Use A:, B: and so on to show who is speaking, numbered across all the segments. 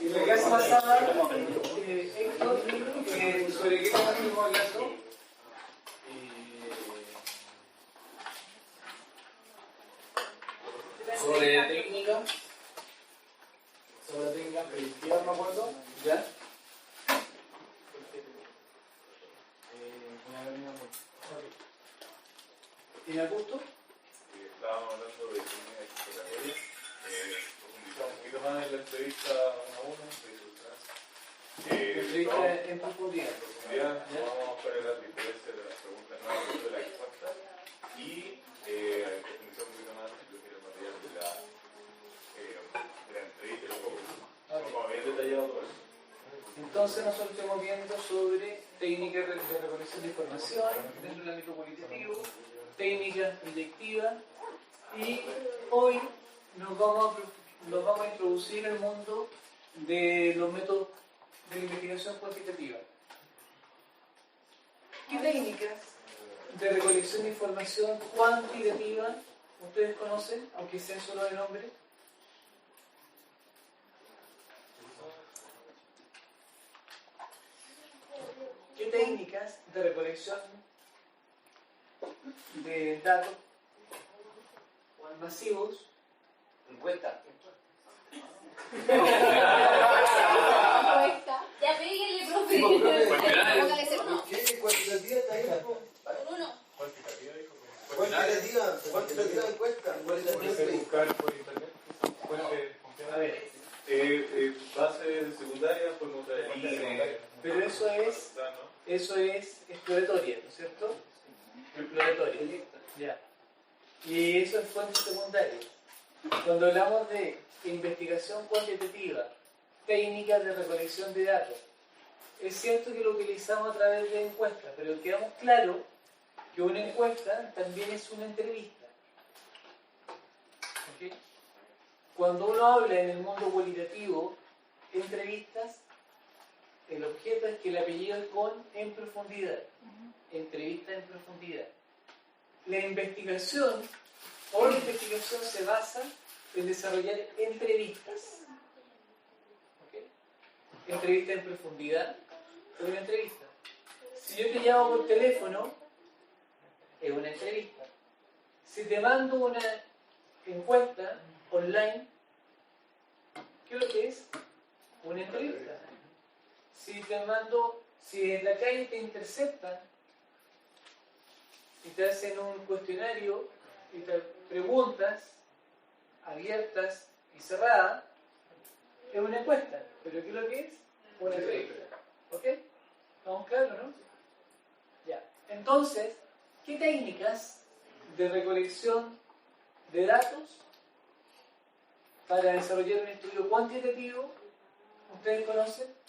A: En la clase pasada, Héctor, ¿sobre qué tema estuvimos hablando? Sobre técnica. Sobre técnica predictiva, no me acuerdo. ¿Ya? ¿Tiene Augusto?
B: Estábamos hablando de técnica exploratoria. Profundizamos un poquito más en la entrevista 1 a 1.
A: Entrevista en profundidad.
B: Vamos a ver las diferencias de las preguntas nuevas de la encuesta y profundizar un poquito más en lo que es el material de la entrevista. Como bien detallado todo eso.
A: Entonces nosotros estamos viendo sobre técnicas de recolección de información dentro del ámbito cualitativo, técnicas predictivas, y hoy nos vamos a introducir al mundo de los métodos de la investigación cuantitativa. ¿Qué técnicas de recolección de información cuantitativa ustedes conocen, aunque sea solo de nombre? ¿Qué técnicas de recolección de datos masivos?
C: Encuesta.
D: Ya péguenle, profe. Póngale ese uno.
C: ¿Qué? ¿Cuantitativa está ahí?
D: Un uno.
B: Cuantitativa, dijo.
C: Cuantitativa encuesta. Cualitativa.
B: Buscar por internet.
A: A ver,
B: Base secundaria, podemos
A: pero eso es exploratoria, ¿no es cierto? Exploratoria. Ya. Y eso es fuente secundaria. Cuando hablamos de investigación cuantitativa, técnicas de recolección de datos, es cierto que lo utilizamos a través de encuestas, pero quedamos claro que una encuesta también es una entrevista. ¿Okay? Cuando uno habla en el mundo cualitativo, entrevistas, el objeto es que el apellido es con en profundidad. Entrevista en profundidad. La investigación se basa en desarrollar entrevistas. ¿Okay? Entrevista en profundidad es una entrevista. Si yo te llamo por teléfono, es una entrevista. Si te mando una encuesta online, ¿qué es lo que es? Una entrevista. Si en la calle te interceptan y te hacen un cuestionario y te preguntas abiertas y cerradas, es una encuesta. ¿Pero qué es lo que es? Una entrevista. ¿Ok? ¿Estamos claros, no? Ya. Entonces, ¿qué técnicas de recolección de datos para desarrollar un estudio cuantitativo ustedes conocen?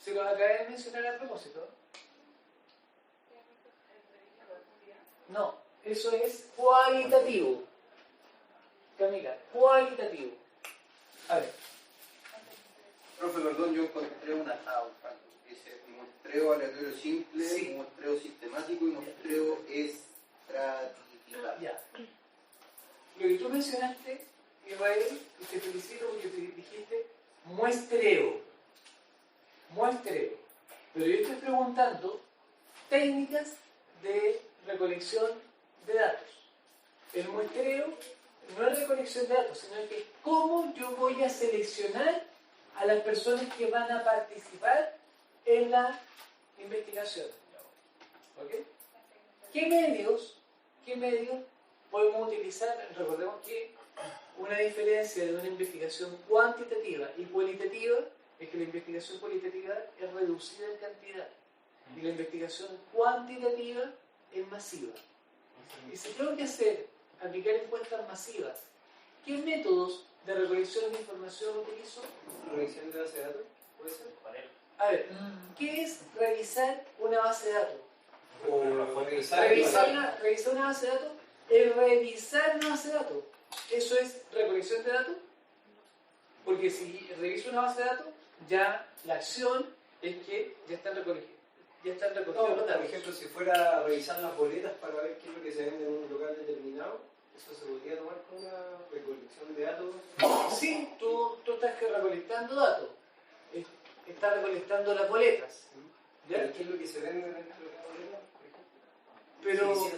A: Se los acabé de mencionar a propósito. No, eso es cualitativo. Camila, cualitativo. A ver.
C: Profe, perdón, yo encontré una tabla. Dice muestreo aleatorio simple,
A: Sí.
C: muestreo sistemático y muestreo estratificado.
A: Ya. Lo que tú mencionaste, Israel, y te felicito porque te dijiste muestreo. Muestreo. Pero yo estoy preguntando técnicas de recolección de datos. El muestreo no es recolección de datos, sino que cómo yo voy a seleccionar a las personas que van a participar en la investigación. ¿Ok? ¿Qué medios podemos utilizar? Recordemos que una diferencia de una investigación cuantitativa y cualitativa es que la investigación cualitativa es reducida en cantidad y la investigación cuantitativa es masiva. Y si tengo que aplicar encuestas masivas, ¿qué métodos de recolección de información utilizo?
C: ¿Revisión de base de datos? ¿Puede ser?
A: A ver, ¿qué es revisar una base de datos?
C: Revisar
A: Revisar una base de datos es revisar una base de datos. ¿Eso es recolección de datos? Porque si reviso una base de datos, ya la acción es que ya están recogidos.
E: No, por ejemplo, si fuera a revisar las boletas para ver qué es lo que se vende en un local determinado, ¿eso se podría tomar como una recolección de datos?
A: Sí, tú estás recolectando datos, está recolectando las boletas. ¿Ya?
E: ¿Pero qué es lo que se vende dentro de la boleta, por ejemplo?
A: Pero,
E: Sí, quisiera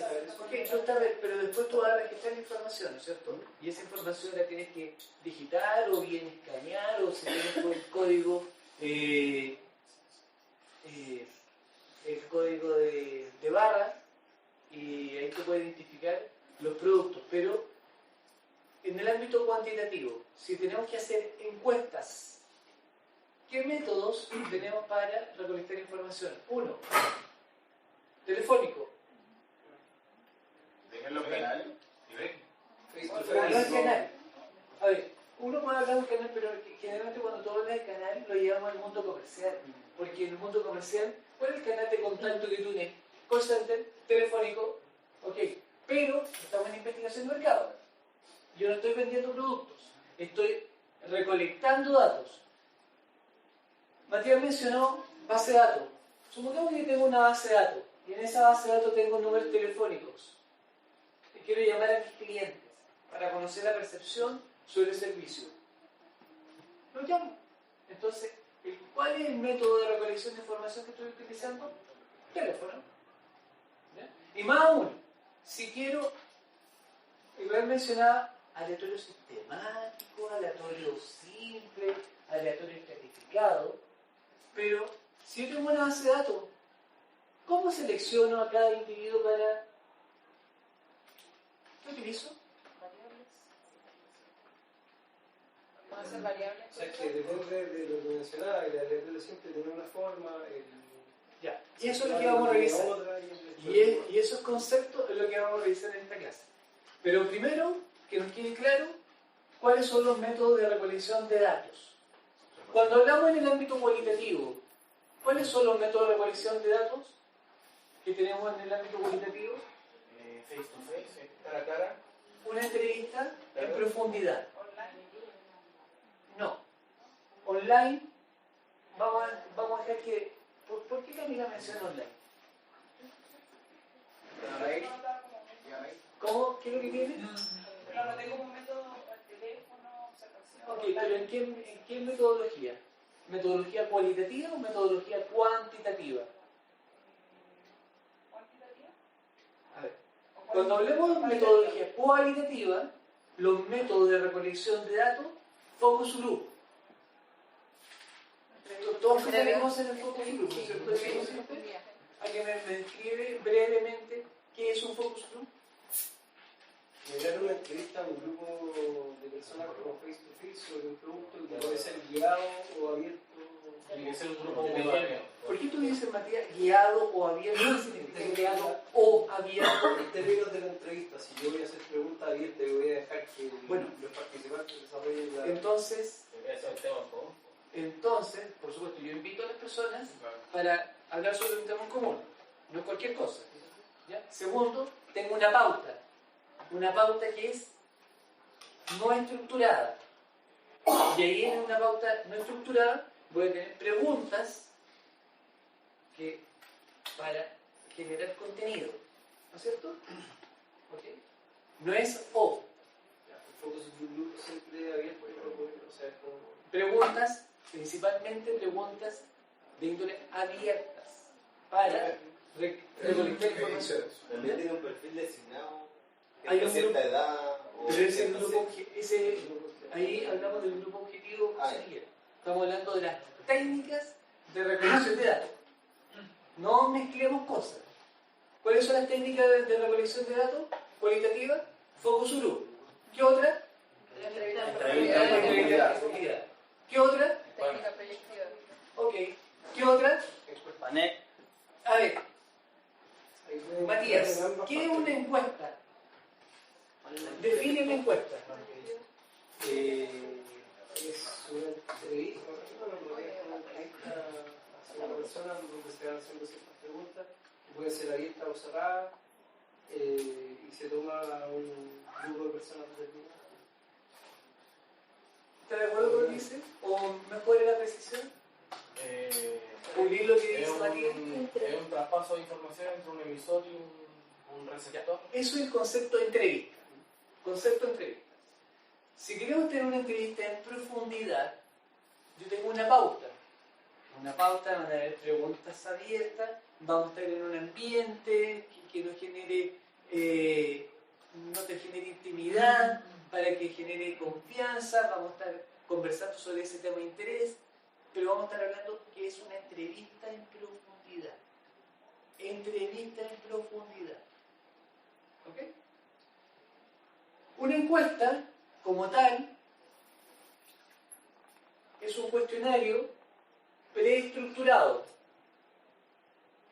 E: saber eso.
A: pero después tú vas a registrar la información, ¿no es cierto? Y esa información la tienes que digitar o bien escanear o si tienes el código de barra y ahí tú puedes identificar los productos. Pero en el ámbito cuantitativo, si tenemos que hacer encuestas, ¿qué métodos tenemos para recolectar información? Uno, telefónico.
B: Dejen los canales y ven.
A: Hablar del canal. A ver, uno puede hablar de un canal, pero generalmente cuando tú hablas del canal lo llevamos al mundo comercial. Porque en el mundo comercial, ¿cuál es el canal de contacto que tú tienes? Call center, telefónico, ok. Pero estamos en investigación de mercado. Yo no estoy vendiendo productos, estoy recolectando datos. Matías mencionó base de datos. Supongamos que tengo una base de datos y en esa base de datos tengo números telefónicos. Y quiero llamar a mis clientes para conocer la percepción sobre el servicio. Lo llamo. Entonces, ¿cuál es el método de recolección de información que estoy utilizando? Teléfono. ¿Ya? Y más aún, si quiero, igual mencionaba aleatorio sistemático, aleatorio simple, aleatorio estratificado, pero si yo tengo una base de datos, ¿cómo selecciono a cada individuo para... ¿Qué utilizo?
D: ¿Pueden ser variables?
E: O sea, que depende de lo que mencionaba, el aleatorio siempre tiene una forma,
A: Ya, y eso es lo que vamos a revisar. Y esos conceptos es lo que vamos a revisar en esta clase. Pero primero, que nos quede claro cuáles son los métodos de recolección de datos. Cuando hablamos en el ámbito cualitativo, ¿cuáles son los métodos de recolección de datos que tenemos en el ámbito cualitativo?
B: Face to face, cara a cara.
A: Una entrevista en profundidad. No. Online, vamos a dejar que... ¿Por qué Camila menciona online? ¿Cómo? ¿Qué es lo que tiene?
D: Pero no tengo un método al teléfono, observación.
A: Ok, pero ¿en qué metodología? ¿Metodología cualitativa o metodología cuantitativa?
D: ¿Cuantitativa?
A: A ver, cuando hablemos de metodología cualitativa, los métodos de recolección de datos, focus group. Todos tenemos en el focus group, ¿no es cierto? ¿A que me describe brevemente qué es un focus group?
E: Mirar una entrevista a un grupo de personas como face to face sobre un producto que puede ser guiado o abierto.
B: Tiene que ser un grupo homogéneo.
A: ¿Por qué tú dices, Matías, guiado o abierto? ¿Qué significa guiado o abierto?
E: En términos de la entrevista, si yo voy a hacer preguntas abiertas y voy a dejar que
A: Bueno.
E: los participantes desarrollen la...
A: Entonces,
B: Ese es el tema en común.
A: por supuesto, yo invito a las personas para hablar sobre un tema en común, no cualquier cosa. ¿Ya? Segundo, tengo una pauta que es no estructurada. Y ahí en una pauta no estructurada voy a tener preguntas para generar contenido. ¿No es cierto? ¿Ok? No es o.
E: El focus group siempre abierto, o sea, es como...
A: Preguntas, principalmente preguntas de índole abiertas para recolectar información.
F: También tiene un perfil designado,
A: Hay
F: que
A: un
F: cierta
A: grupo-
F: edad o
A: Pero
F: cierta
A: ahí hablamos del grupo objetivo
F: Ah,
A: conseguir. Estamos hablando de las técnicas de recolección de datos. No mezclemos cosas. ¿Cuáles son las técnicas de recolección de datos? Cualitativa, focus group. ¿Qué otra?
D: La entrevista en
F: Entrevista en
D: profundidad.
A: Profundidad. ¿Qué otra?
D: Técnica proyectiva.
A: Ok. ¿Qué otra?
C: Panel.
A: A ver, Matías, ¿qué es una encuesta? Define una encuesta.
E: Es una entrevista, bueno, es una entrevista hacia una persona donde se van haciendo ciertas preguntas, que pueden ser abiertas o cerradas, y se toma un grupo de personas determinadas.
A: ¿Está de acuerdo con lo que dice? ¿O mejore la precisión? ¿Pulir lo que dice Matías?
B: Es un traspaso de información entre un emisor y un receptor.
A: Eso es el concepto de entrevista. Concepto de entrevista. Si queremos tener una entrevista en profundidad, yo tengo una pauta. una pauta, van a haber preguntas abiertas, vamos a estar en un ambiente que no genere, no te genere intimidad, para que genere confianza, vamos a estar conversando sobre ese tema de interés, pero vamos a estar hablando que es una entrevista en profundidad. Entrevista en profundidad. ¿Ok? Una encuesta, como tal, es un cuestionario preestructurado.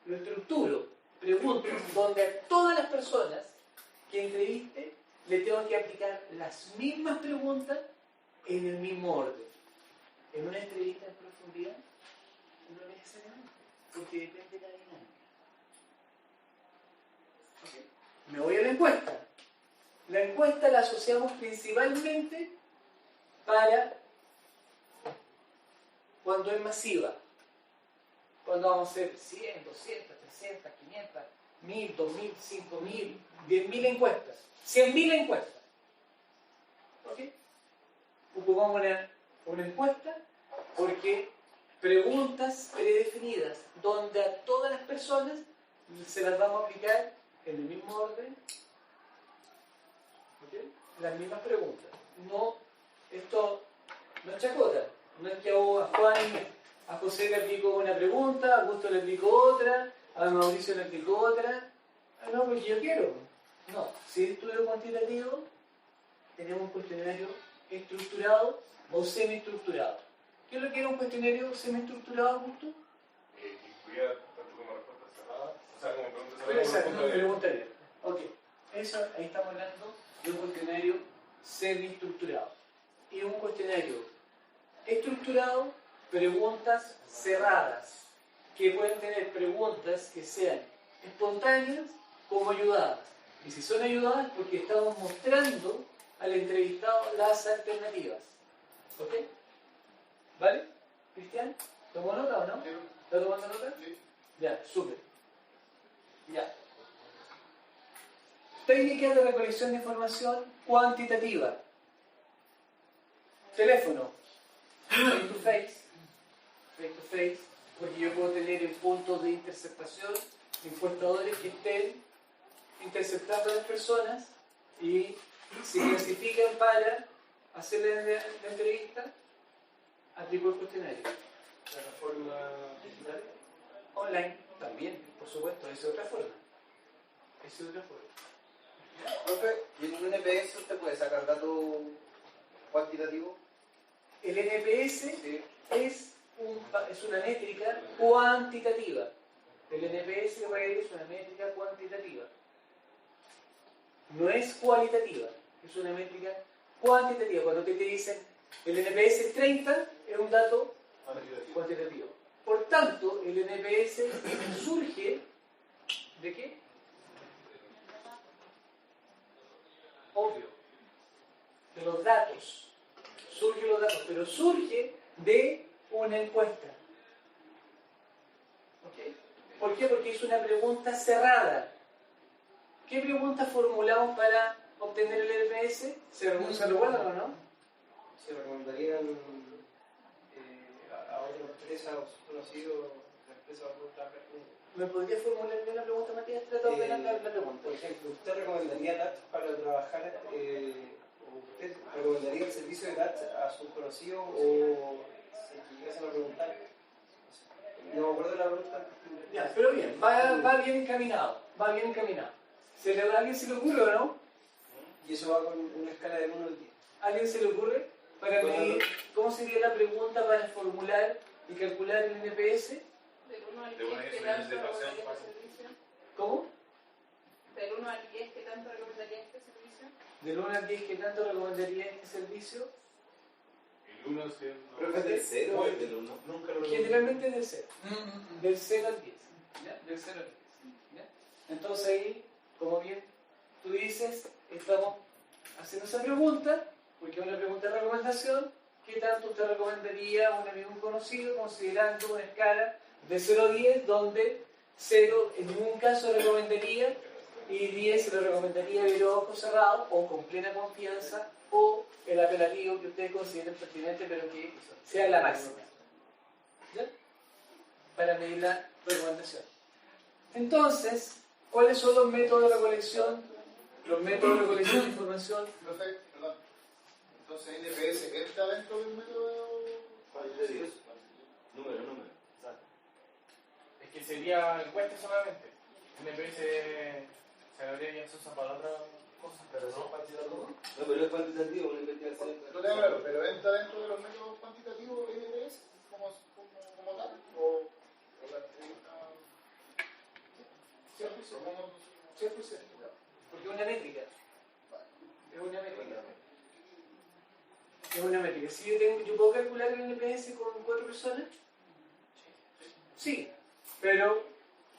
A: Lo estructuro, pregunto, donde a todas las personas que entreviste le tengo que aplicar las mismas preguntas en el mismo orden. En una entrevista en profundidad, no necesariamente, porque depende de la dinámica. ¿Okay? Me voy a la encuesta. La encuesta la asociamos principalmente para cuando es masiva. Cuando vamos a hacer 100, 200, 300, 500, 1000, 2000, 5000, 10.000 encuestas, 100.000 encuestas. ¿Ok? Ocupamos una encuesta porque preguntas predefinidas donde a todas las personas se las vamos a aplicar en el mismo orden. ¿Okay? Las mismas preguntas. No, esto no es chacota. No es que a Juan, a José le aplicó una pregunta, a Augusto le aplicó otra, a Mauricio le aplicó otra. Ah, no, porque yo quiero. No, si es estudio cuantitativo, tenemos un cuestionario estructurado o semiestructurado. ¿Qué es lo que era un cuestionario semiestructurado, Augusto?
B: Que incluía tanto como respuesta cerrada, o sea, como pregunta cerrada.
A: Pero exacto, no, pregunta bien. Ok, eso, ahí estamos hablando de un cuestionario semiestructurado. Y un cuestionario estructurado, preguntas cerradas, que pueden tener preguntas que sean espontáneas como ayudadas. Y si son ayudadas, porque estamos mostrando al entrevistado las alternativas. ¿Ok? ¿Vale? ¿Cristian? ¿Tomó nota o no? ¿Está tomando nota?
B: Sí.
A: Ya, súper. Ya. Técnicas de recolección de información cuantitativa. Teléfono. Face to face. Face to face. Porque yo puedo tener en puntos de interceptación encuestadores que estén interceptando a las personas y se clasifican para hacerle la entrevista, aplico el cuestionario.
E: Plataforma digital.
A: Online también, por supuesto, esa es otra forma. Esa es otra forma.
C: Profe, ¿y en un NPS usted puede sacar datos cuantitativos?
A: El NPS
C: Sí.
A: es una métrica cuantitativa. El NPS es una métrica cuantitativa. No es cualitativa, es una métrica cuantitativa. Cuando te dicen el NPS es 30, es un dato cuantitativo. Por tanto, el NPS surge ¿de qué? Obvio. De los datos. Surge los datos, pero surge de una encuesta. ¿Ok? ¿Por qué? Porque es una pregunta cerrada. ¿Qué preguntas formulamos para obtener el NPS? ¿Se recuerdan o no?
E: Se recomendarían a otra empresa o sus conocidos, la empresa va a trabajar con.
A: ¿Me podría formular bien la pregunta, Matías? Trata de ordenar la pregunta.
E: Por ejemplo, ¿usted recomendaría DAT para trabajar, o usted recomendaría el servicio de DAT a sus conocidos o si llegasen a preguntar? No me acuerdo de la pregunta.
A: Ya, pero bien, va bien encaminado, va bien encaminado. ¿A alguien se le ocurre o no?
E: Y eso va con una escala del 1 al 10.
A: ¿A alguien se le ocurre? Para medir, ¿cómo sería la pregunta para formular y calcular el NPS?
D: Del 1 al
B: De una
D: 10, ¿qué
B: experiencia
D: tanto
B: de pasión.
D: recomendaría este servicio?
A: ¿Cómo?
D: Del 1 al 10, ¿qué tanto recomendaría este servicio?
A: Del 1 al 10, ¿qué tanto recomendaría este servicio?
B: El 1 siendo...
F: Creo que es del 0 o el del 1. Nunca lo
A: Generalmente del 0. Del 0 al 10. ¿Ya? Del 0 al 10. ¿Ya? Entonces ahí, como bien tú dices, estamos haciendo esa pregunta, porque es una pregunta de recomendación. ¿Qué tanto usted recomendaría a un amigo conocido, considerando una escala de 0 a 10, donde 0 en ningún caso recomendaría y 10 se lo recomendaría ver los ojos cerrados o con plena confianza, o el apelativo que ustedes consideren pertinente, pero que sea la máxima? ¿Ya? para medir la recomendación. Entonces, ¿cuáles son los métodos de recolección? Los métodos de recolección de información.
G: Profe, perdón. Entonces, NPS entra dentro del método
F: Cuantitativo. Número.
B: Es que sería encuesta solamente. NPS se habría ya se usa para otras cosas.
F: Pero no cuantitativo. No, pero es cuantitativo, una investigación.
G: No tengo claro, pero entra dentro de los métodos cuantitativos NPS como tal. O la entrevista.
A: 100%. Porque es una métrica. Es una métrica. Es una métrica. Si yo puedo calcular el NPS con 4 personas, sí, pero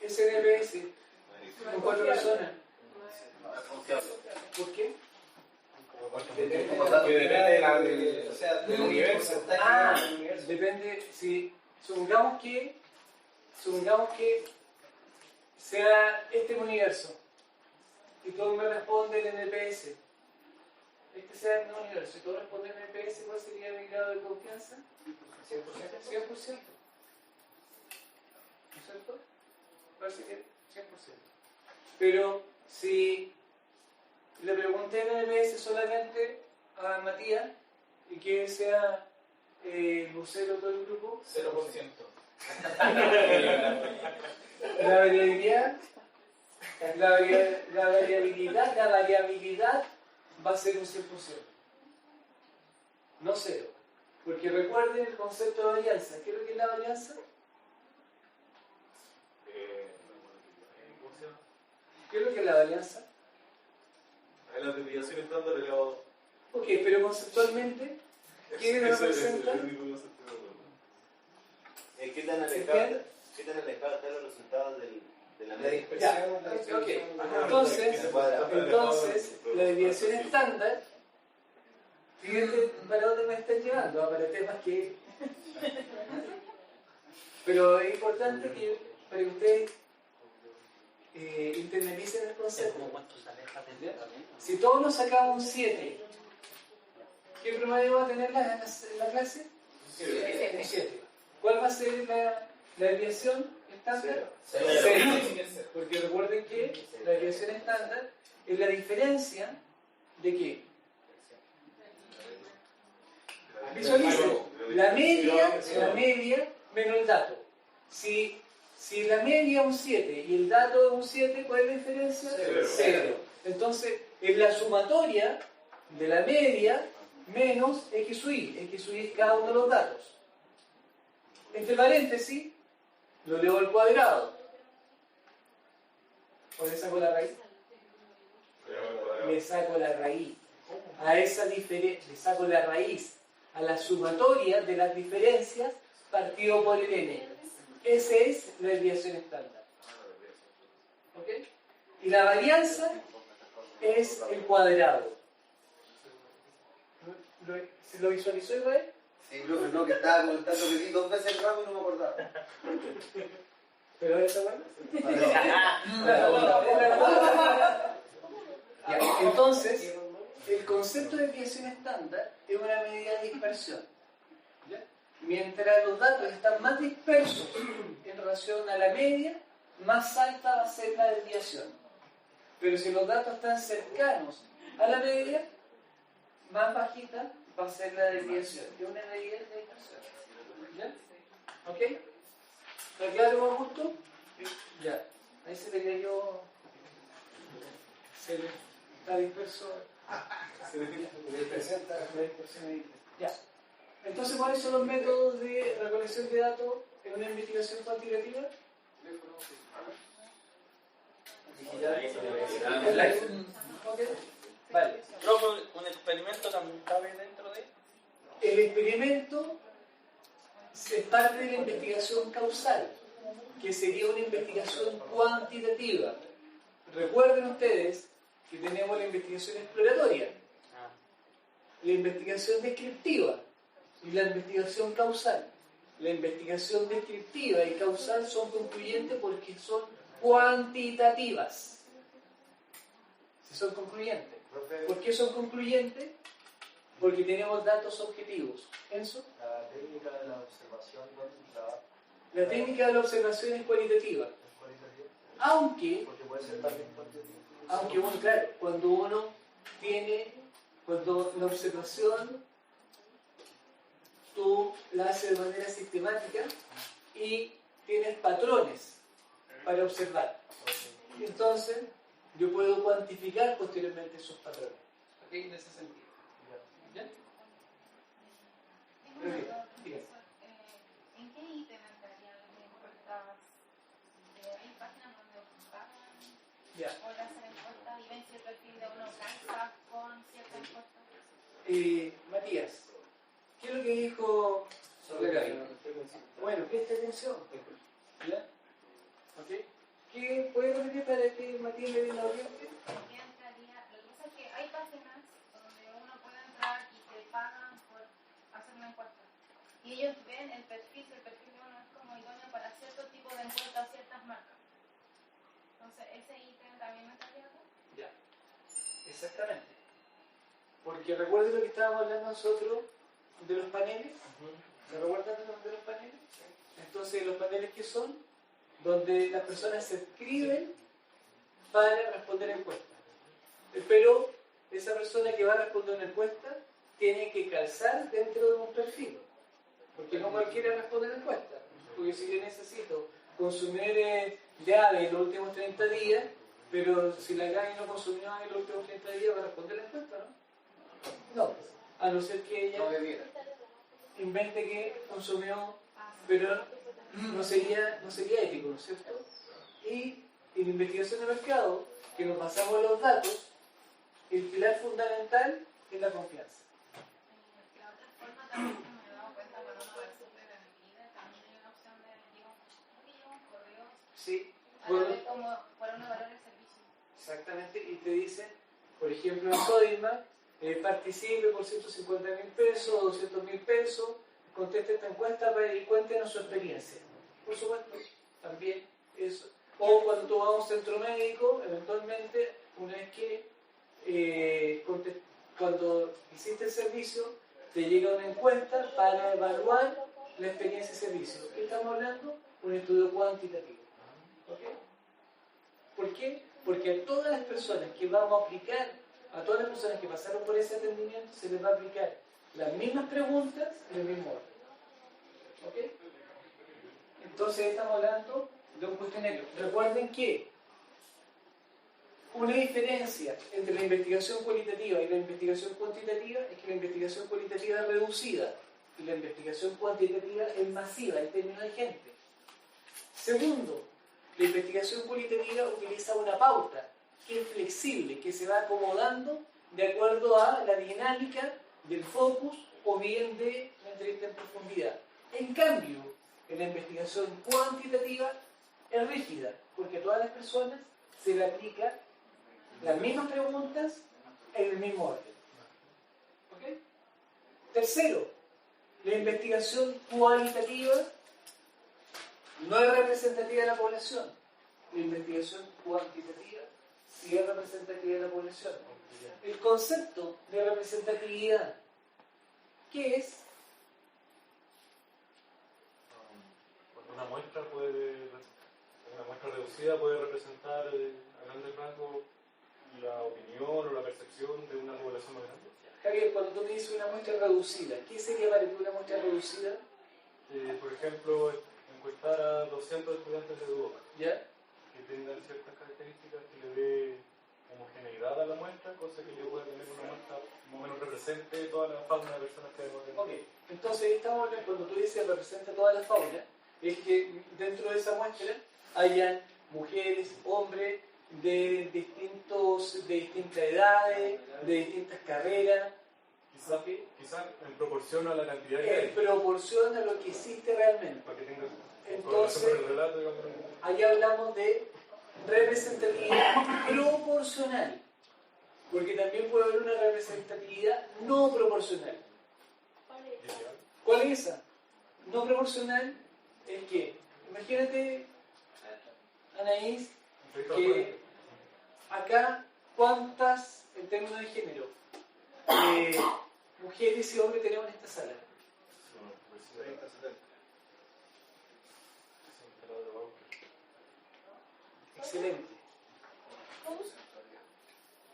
A: ese NPS con 4 personas, ¿por qué?
F: Que depende del universo.
A: Depende, si supongamos que sea este universo y todo me responde el NPS. Este sea el universo y todo responde el NPS, ¿cuál sería mi grado de confianza? 100%. ¿No es cierto? ¿Cuál sería? 100%. Pero si le pregunté el NPS solamente a Matías y que sea el vocero de todo el grupo,
B: 0%.
A: La variabilidad va a ser un 100%, no 0. Porque recuerden el concepto de varianza. ¿Qué es lo que es la varianza? ¿Qué es lo que es la varianza?
B: La desviación estándar elevado.
A: Ok, pero conceptualmente, ¿qué representa?
F: ¿Qué tan alejado están los resultados de la media?
A: Ya, ok. Entonces, la desviación estándar, fíjense para dónde me están llevando, para temas que... Pero es importante que para que ustedes internalicen el concepto. Si todos nos sacamos un 7, ¿qué promedio va a tener la clase? 7. ¿Cuál va a ser la desviación estándar? 0. Porque recuerden que la desviación estándar es la diferencia de qué. Visualicen, la media menos el dato. Si la media es un 7 y el dato es un 7, ¿cuál es la diferencia? 0. Entonces, es la sumatoria de la media menos X sub Y. X sub Y es cada uno de los datos. Entre paréntesis, lo leo al cuadrado. ¿O le saco la raíz? Le saco la raíz. A esa diferencia, le saco la raíz a la sumatoria de las diferencias partido por el n. Esa es la desviación estándar. ¿Ok? Y la varianza es el cuadrado. ¿Se lo visualizó, Israel?
C: Sí, profe, no, que estaba comentando que vi 2 veces el ramo y no me acordaba.
A: ¿Pero esa bueno? Entonces, el concepto de desviación estándar es una medida de dispersión. ¿Ya? Mientras los datos están más dispersos en relación a la media, más alta va a ser la desviación. Pero si los datos están cercanos a la media, más bajita va a ser la desviación. Es una medida de dispersión. ¿Ya? ¿Ok? ¿Está claro, Augusto? Ya. Ahí se le cayó. Está disperso. La dispersión ahí. Ya. Entonces, ¿cuáles son los métodos de recolección de datos en una investigación cuantitativa? ¿Ok? Vale.
H: ¿Un experimento también cabe dentro de?
A: El experimento es parte de la investigación causal, que sería una investigación cuantitativa. Recuerden ustedes que tenemos la investigación exploratoria, la investigación descriptiva y la investigación causal. La investigación descriptiva y causal son concluyentes porque son cuantitativas. Si son concluyentes. ¿Por qué son concluyentes? Porque tenemos datos objetivos. ¿Enzo?
I: La técnica de la observación cuantitativa.
A: La técnica de la observación es cualitativa. Aunque,
E: Porque puede ser también cuantitativo.
A: bueno, claro, cuando la observación tú la haces de manera sistemática y tienes patrones para observar. Entonces, yo puedo cuantificar posteriormente esos patrones. ¿Ok? En ese sentido. ¿Ya?
D: Tengo una duda,
A: Diga.
D: profesor. ¿En qué ítem entrarían las encuestas? ¿Hay páginas donde pagan
A: Ya.
D: por hacer encuestas y ven si el perfil de uno calza con cierta encuesta?
A: Matías, ¿qué es lo que dijo
E: Sobre
A: Gaby?
E: la frecuencia.
A: Bueno, presta atención. ¿Ya? ¿Ok? ¿Qué puede repetir para que Matías le dé la oriente?
D: ¿En qué entraría? Lo que pasa es que hay páginas donde uno puede entrar y te pagan por hacer una encuesta. Y ellos ven el perfil, si el perfil de uno es como idóneo para cierto tipo de encuestas, ciertas marcas. Entonces, ¿ese ítem también me estaría acá?
A: Ya. Exactamente. Porque recuerden lo que estábamos hablando nosotros de los paneles. ¿Se recuerdan de los paneles? Entonces, ¿los paneles qué son? Donde las personas se escriben para responder encuestas. Pero esa persona que va a responder una encuesta tiene que calzar dentro de un perfil. Porque no cualquiera responde la encuesta. Porque si yo necesito consumir llave en los últimos 30 días, pero si la Gaby no consumió en los últimos 30 días, ¿va a responder la encuesta, no? No, a no ser que ella
C: No bebiera.
A: invente que consumió, pero no sería ético, ¿no es cierto? Y en investigación de mercado, que nos basamos en los datos, el pilar fundamental es la confianza.
D: La otra forma también que me he dado cuenta cuando uno va a hacer preventiva, también hay una opción de, llega un correo
A: Sí,
D: a
A: bueno,
D: ver cómo para uno valorar el servicio.
A: exactamente, y te dicen, por ejemplo, en Sodimac, participe por 150.000 pesos, 200.000 pesos, conteste esta encuesta y cuéntenos su experiencia. Por supuesto, también eso. O cuando tú vas a un centro médico, eventualmente, una vez que cuando hiciste el servicio, te llega una encuesta para evaluar la experiencia de servicio. ¿Qué estamos hablando? Un estudio cuantitativo. ¿Ok? ¿Por qué? Porque a todas las personas que vamos a aplicar, a todas las personas que pasaron por ese atendimiento, se les va a aplicar las mismas preguntas en el mismo orden. ¿Ok? Entonces estamos hablando de un cuestionario. Recuerden que una diferencia entre la investigación cualitativa y la investigación cuantitativa es que la investigación cualitativa es reducida y la investigación cuantitativa es masiva en términos de gente. Segundo, la investigación cualitativa utiliza una pauta que es flexible, que se va acomodando de acuerdo a la dinámica del focus o bien de la entrevista en profundidad. En cambio, en la investigación cuantitativa es rígida, porque a todas las personas se le aplica las mismas preguntas en el mismo orden. ¿Ok? Tercero, la investigación cualitativa no es representativa de la población. La investigación cuantitativa sí es representativa de la población. El concepto de representatividad, ¿qué es?
I: Una muestra reducida puede representar a grandes rasgos la opinión o la percepción de una población más grande.
A: Javier, cuando tú me dices una muestra reducida, ¿qué sería para ti una muestra reducida?
I: Por ejemplo, encuestar a 200 estudiantes de Duoc
A: ¿Ya?
I: que tengan ciertas características que le dé homogeneidad a la muestra, cosa que yo pueda tener una muestra que más o menos represente toda la fauna de personas que hay.
A: Ok, entonces estamos hablando, cuando tú dices representa toda la fauna, es que dentro de esa muestra hayan mujeres, hombres de distintas edades, de distintas carreras.
I: Quizás en proporción a la cantidad que
A: En
I: hay,
A: proporción a lo que existe realmente.
I: para que tenga
A: Entonces,
I: correlación con el relato, digamos.
A: ahí hablamos de representatividad proporcional, porque también puede haber una representatividad no proporcional. ¿Cuál es esa? No proporcional es que, imagínate, Anaís, que acá, ¿cuántas, en términos de género, mujeres y hombres tenemos en esta sala? excelente.
D: ¿Cómo?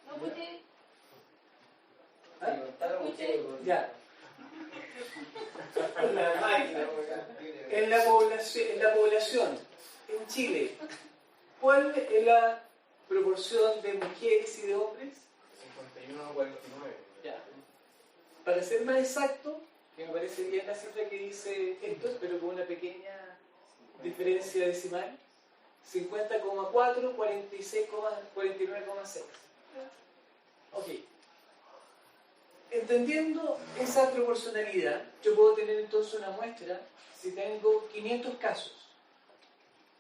D: No escuché.
A: Ya.
E: La máquina,
A: En la población, en Chile, ¿cuál es la proporción de mujeres y de hombres?
I: 51 a 49.
A: Ya. Para ser más exacto, que me parece bien la cifra que dice Héctor, pero con una pequeña diferencia decimal, 50,4, 49,6. Ok. Entendiendo esa proporcionalidad, yo puedo tener entonces una muestra si tengo 500 casos.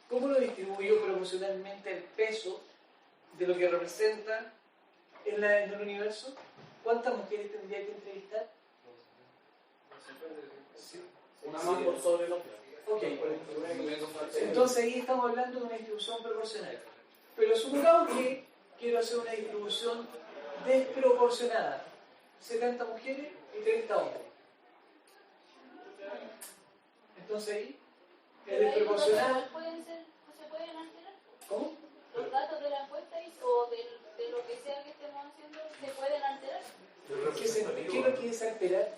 A: ¿Cómo lo distribuyo proporcionalmente el peso de lo que representa en el universo? ¿Cuántas mujeres tendría que entrevistar?
H: Una más por sobre el hombre.
A: Ok. Entonces ahí estamos hablando de una distribución proporcional. Pero supongamos que quiero hacer una distribución desproporcionada. 70 mujeres y 30 hombres. Entonces ahí es desproporcionado.
D: ¿Se pueden alterar?
A: ¿Cómo?
D: Los datos de la encuesta o de lo que sea que estemos haciendo se pueden alterar.
A: ¿Qué es lo que es alterar?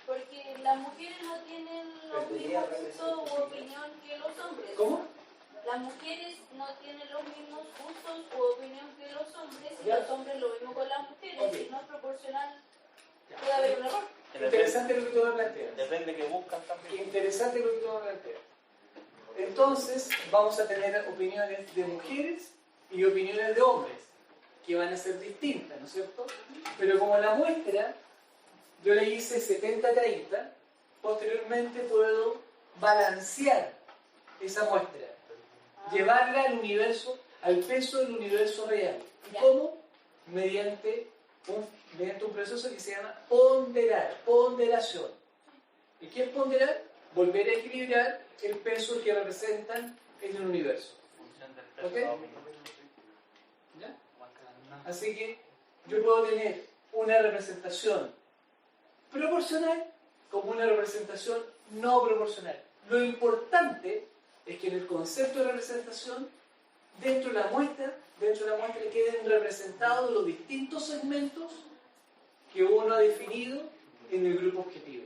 D: Porque las mujeres no tienen los mismos gustos u opinión que los hombres.
A: ¿Cómo?
D: Las mujeres no tienen los mismos gustos u opinión que los hombres y
A: Ya.
D: los hombres lo mismo con las mujeres.
A: Ok.
D: Si no es proporcional, puede haber un error.
A: Interesante lo que tú me planteas.
H: Depende de que buscan también.
A: Interesante lo que tú me planteas. Entonces vamos a tener opiniones de mujeres y opiniones de hombres, que van a ser distintas, ¿no es cierto? Pero como la muestra, yo le hice 70-30, posteriormente puedo balancear esa muestra, llevarla al universo, al peso del universo real. ¿Y cómo? Mediante un proceso que se llama ponderación. ¿Y qué es ponderar? Volver a equilibrar el peso que representan en el universo. ¿Ok? ¿Ya? Así que yo puedo tener una representación proporcional como una representación no proporcional. Lo importante es que en el concepto de representación, dentro de la muestra queden representados los distintos segmentos que uno ha definido en el grupo objetivo.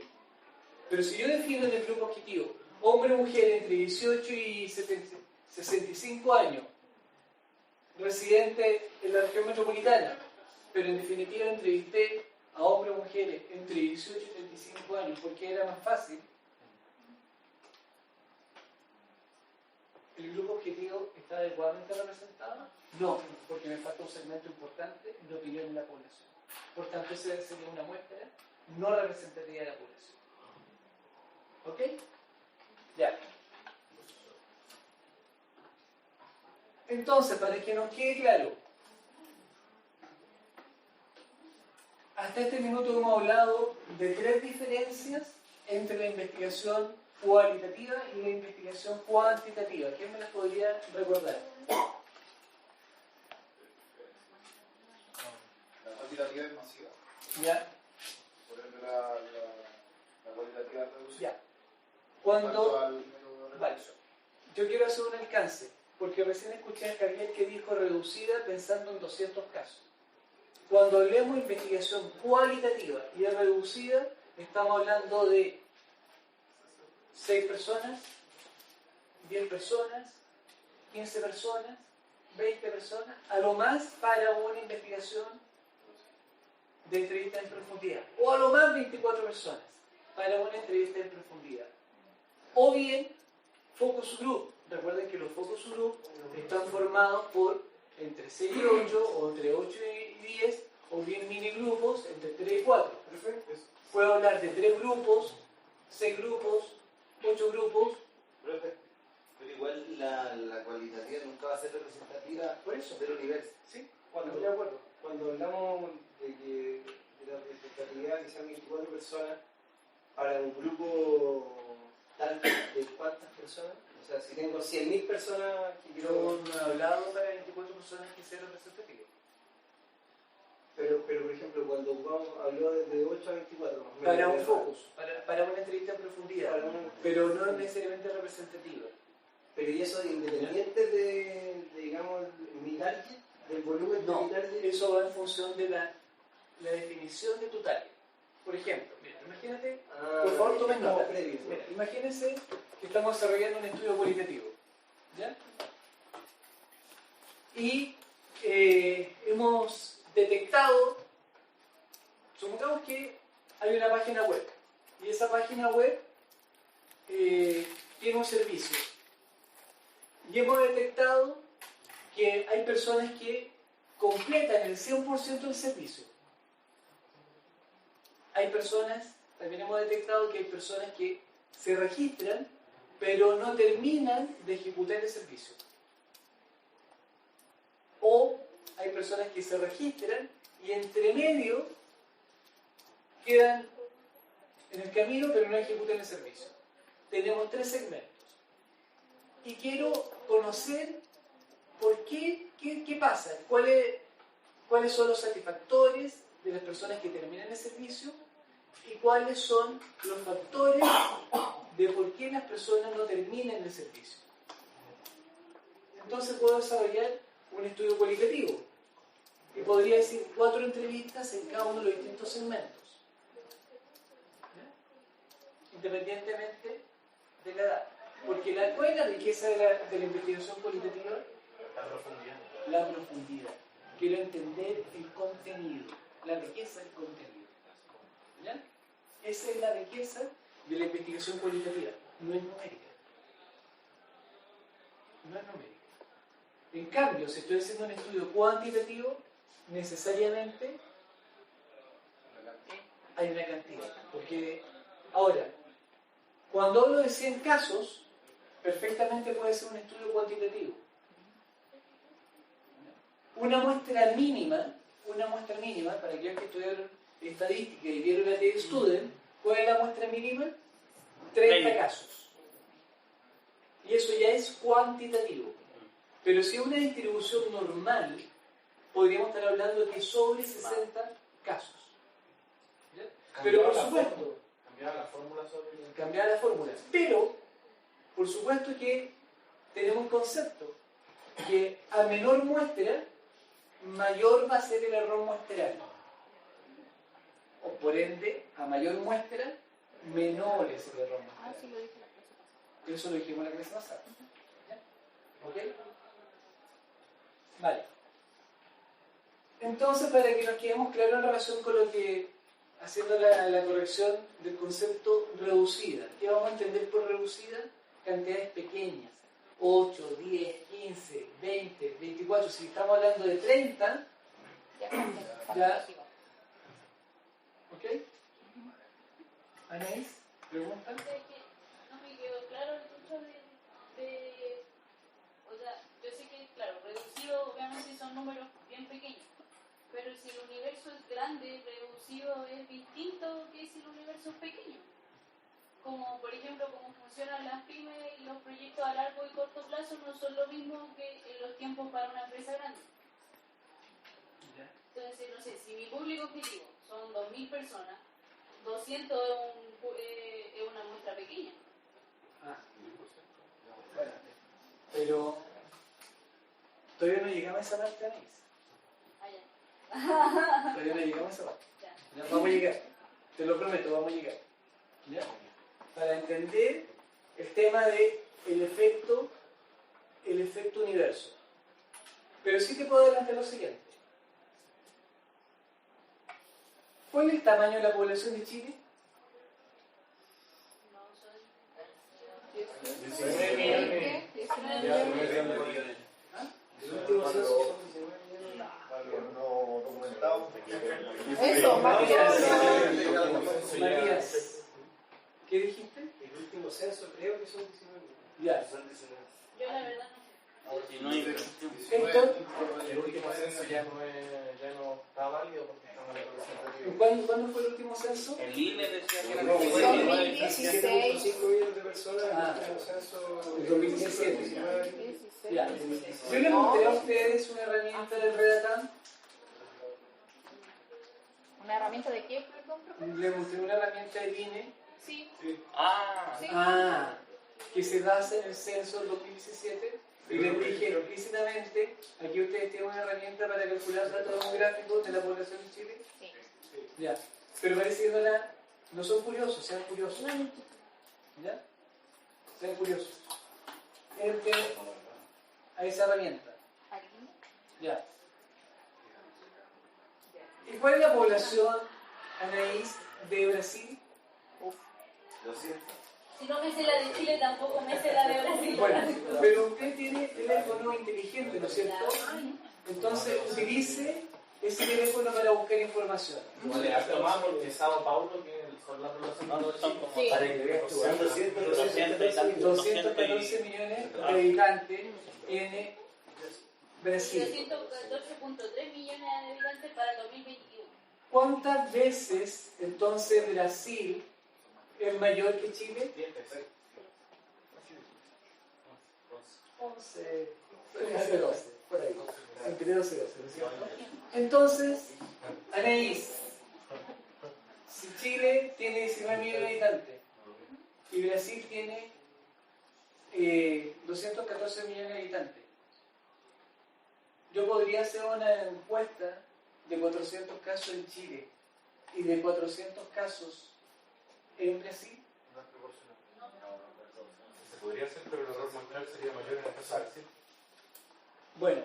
A: Pero si yo defino en el grupo objetivo hombre o mujer entre 18 y 65 años, residente en la región metropolitana, pero en definitiva entrevisté a hombres o mujeres entre 18 y 35 años porque era más fácil, ¿el grupo objetivo está adecuadamente representado? No, porque me falta un segmento importante de opinión de la población. Por tanto, esa sería una muestra no representativa de la población. ¿Ok? Ya. Entonces, para que nos quede claro, hasta este minuto hemos hablado de 3 diferencias entre la investigación cualitativa y la investigación cuantitativa. ¿Quién me las podría recordar?
G: La cuantitativa es masiva.
A: Ya.
G: Por ende, la cualitativa es reducida.
A: Ya. Cuando...
G: Al método de
A: Vale.
G: reducción.
A: Yo quiero hacer un alcance, porque recién escuché a Javier que dijo reducida pensando en 200 casos. Cuando hablemos de investigación cualitativa y es reducida, estamos hablando de 6 personas, 10 personas, 15 personas, 20 personas, a lo más para una investigación de entrevista en profundidad, o a lo más 24 personas para una entrevista en profundidad. O bien, focus group. Recuerden que los focus group están formados por entre 6 y 8, o entre 8 y 10, o bien mini grupos entre 3 y 4.
G: Perfecto.
A: Puedo hablar de 3 grupos, 6 grupos, 8 grupos.
F: Pero igual la cualitativa nunca va a ser representativa
A: Por eso.
F: del universo.
A: ¿Sí?
E: Cuando,
A: Estoy de acuerdo.
E: cuando hablamos de la representatividad que sean 24 personas para un grupo tal de cuántas personas, o sea, si tengo 100.000 personas que
A: Yo
E: quiero...
A: no he hablado para 24 personas que sea representativo.
E: Pero por ejemplo, cuando habló de 8 a 24, más o menos,
A: Para un
E: ¿verdad?
A: focus, para una entrevista en profundidad,
E: Para una-
A: pero no necesariamente representativa.
E: Pero ¿y eso independiente de, digamos, mi target, del volumen de
A: No,
E: mi target?
A: eso va en función de la definición de tu target. Por ejemplo, mira, imagínate, por favor tomen
E: como
A: nota.
E: previo.
A: Mira, imagínense que estamos desarrollando un estudio cualitativo, ¿ya? Y hemos detectado, supongamos que hay una página web, y esa página web tiene un servicio. Y hemos detectado que hay personas que completan el 100% del servicio. Hay personas, también hemos detectado que hay personas que se registran, pero no terminan de ejecutar el servicio. O hay personas que se registran y entre medio quedan en el camino, pero no ejecutan el servicio. Tenemos 3 segmentos. Y quiero conocer por qué pasa, cuáles son los satisfactores de las personas que terminan el servicio y cuáles son los factores de por qué las personas no terminan el servicio. Entonces puedo desarrollar un estudio cualitativo y podría decir 4 entrevistas en cada uno de los distintos segmentos, ¿ya? Independientemente de la edad. Porque ¿cuál es la riqueza de la investigación cualitativa? La profundidad. Quiero entender el contenido, la riqueza del contenido. ¿Ya? Esa es la riqueza de la investigación cualitativa, no es numérica. No es numérica. En cambio, si estoy haciendo un estudio cuantitativo, necesariamente hay una cantidad. Porque, ahora, cuando hablo de 100 casos, perfectamente puede ser un estudio cuantitativo. Una muestra mínima, para aquellos que estudiaron estadística y vieron la TED Student, ¿cuál es la muestra mínima? 30 casos. Y eso ya es cuantitativo. Pero si es una distribución normal, podríamos estar hablando de sobre 60 casos. ¿Ya? Pero por supuesto,
H: Cambiar la fórmula sobre el...
A: cambiar la fórmula. Pero, por supuesto que tenemos un concepto que a menor muestra, mayor va a ser el error muestral. O por ende, a mayor muestra, menor es el error muestral.
D: Sí lo dije la clase pasada.
A: Eso lo dijimos en la clase pasada. ¿Ya? ¿Ok? Vale. Entonces, para que nos quedemos claros en relación con lo que, haciendo la corrección del concepto reducida, ¿qué vamos a entender por reducida? Cantidades pequeñas, 8, 10, 15, 20, 24, si estamos hablando de 30, ya. ¿Ok? Anaís, pregunta.
J: No me quedó claro el hecho de, o sea, yo sé que, claro, reducido obviamente son números bien pequeños, pero si el universo es grande, reducido es distinto que si el universo es pequeño. Como, por ejemplo, cómo funcionan las pymes y los proyectos a largo y corto plazo no son lo mismo que los tiempos para una empresa grande. Entonces, no sé, si mi público objetivo son 2.000 personas, 200 es una muestra pequeña.
A: Bueno, pero todavía no llegamos a esa parte, Anaís. Todavía no llegamos a esa parte. Ya, vamos a llegar. Te lo prometo, vamos a llegar. ¿Ya? Para entender el tema de el efecto universo. Pero sí te puedo adelantar lo siguiente. ¿Cuál es el tamaño de la población de Chile?
J: No soy...
H: 19 millones.
D: 19 millones.
E: El último censo son 19 millones.
F: No documentado.
D: Eso,
A: Matías, ¿qué dijiste?
E: El último censo creo que son 19 millones.
A: Ya.
J: Yo la verdad no sé.
A: Entonces,
H: El último censo ya no está válido porque estamos en representativo.
A: ¿cuándo fue el último censo?
K: El INE decía que era
E: No,
K: como
E: fue
D: 2016.
E: 7.5 millones de personas, el último censo
A: El 2017.
E: 19.
A: Ya. Yo les mostré a ustedes una herramienta del Redatam.
D: ¿Una herramienta de qué, perdón, profe?
A: Les mostré una herramienta del INE.
D: Sí.
K: Ah,
D: Sí.
A: Ah, que se basa en el censo del 2017 y les dije explícitamente, aquí ustedes tienen una herramienta para calcular datos demográficos de la población de Chile.
J: Sí.
A: Ya, pero parece que no son curiosos, sean curiosos. ¿Ya? Sean curiosos. Entre a esa herramienta. Ya. ¿Y cuál es la población, Anaís, de Brasil?
F: 200.
J: Si no me sé la de Chile, tampoco me sé la de Brasil.
A: Bueno, pero usted tiene teléfono inteligente, ¿no es cierto? Entonces utilice ese teléfono para buscar información.
H: Vale, harto más porque Sao Paulo, que son las relacionadas son como
J: Sí.
H: para que veas tú.
F: Son 200,
A: 214 millones de habitantes tiene Brasil.
J: 214.3 millones de habitantes para el 2021.
A: ¿Cuántas veces entonces Brasil es mayor que Chile? 11, 12, por ahí. Entre 12 y 12, ¿no es cierto? Entonces, Anaís, si Chile tiene 19 millones de habitantes y Brasil tiene 214 millones de habitantes, yo podría hacer una encuesta de 400 casos en Chile y de 400 casos en Brasil.
I: No es proporcional. Se podría hacer, pero el error muestral sería mayor en el caso de Brasil.
A: Bueno,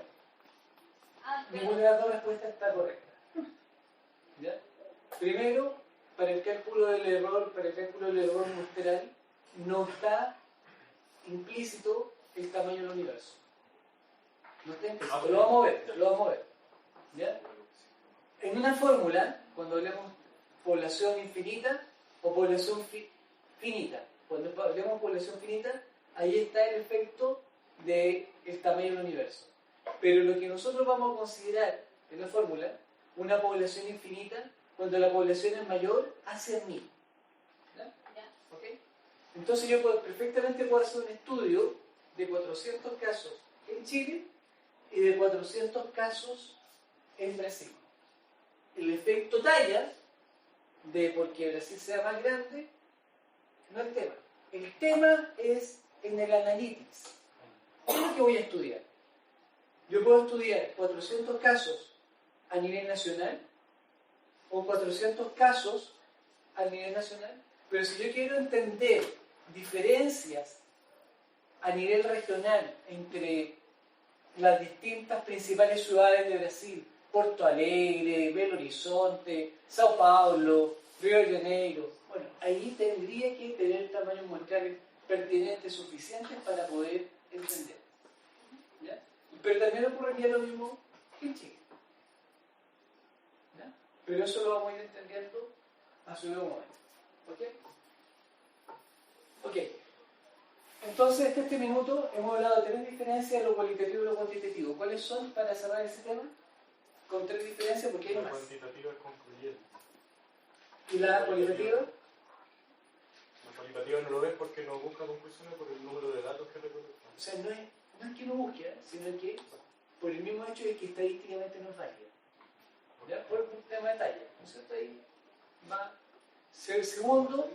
A: ninguna de las dos respuestas está correcta. ¿Ya? Primero, para el cálculo del error muestral, no está implícito el tamaño del universo. No está implícito. Lo vamos a ver. ¿Ya? En una fórmula, cuando hablemos población infinita o población finita, cuando hablemos población finita, ahí está el efecto del tamaño del universo. Pero lo que nosotros vamos a considerar en la fórmula, una población infinita, cuando la población es mayor a 100.000. ¿Ya? ¿Ok? Entonces yo perfectamente puedo hacer un estudio de 400 casos en Chile y de 400 casos en Brasil. El efecto talla de porque Brasil sea más grande no es el tema. El tema es en el analytics. ¿Qué es lo que voy a estudiar? Yo puedo estudiar 400 casos a nivel nacional o 400 casos a nivel nacional, pero si yo quiero entender diferencias a nivel regional entre las distintas principales ciudades de Brasil, Porto Alegre, Belo Horizonte, Sao Paulo, Río de Janeiro, bueno, ahí tendría que tener tamaños muestrales pertinentes suficientes para poder entender. ¿Ya? Pero también ocurriría lo mismo que en Chile. ¿Ya? Pero eso lo vamos a ir entendiendo a su debido momento. ¿Ok? Ok. Entonces, hasta este minuto hemos hablado de 3 diferencias, lo cualitativo y lo cuantitativo. ¿Cuáles son para cerrar ese tema? Con 3 diferencias, porque hay
I: La
A: más.
I: cuantitativa es concluyente.
A: ¿Y la cualitativa?
I: La cualitativa no lo ves porque no busca conclusiones por el número de datos que recolecta.
A: O sea, no es que no busque, sino que por el mismo hecho de que estadísticamente no es válida. ¿Ya? Por un tema de talla. ¿No es cierto? Ahí va. Segundo,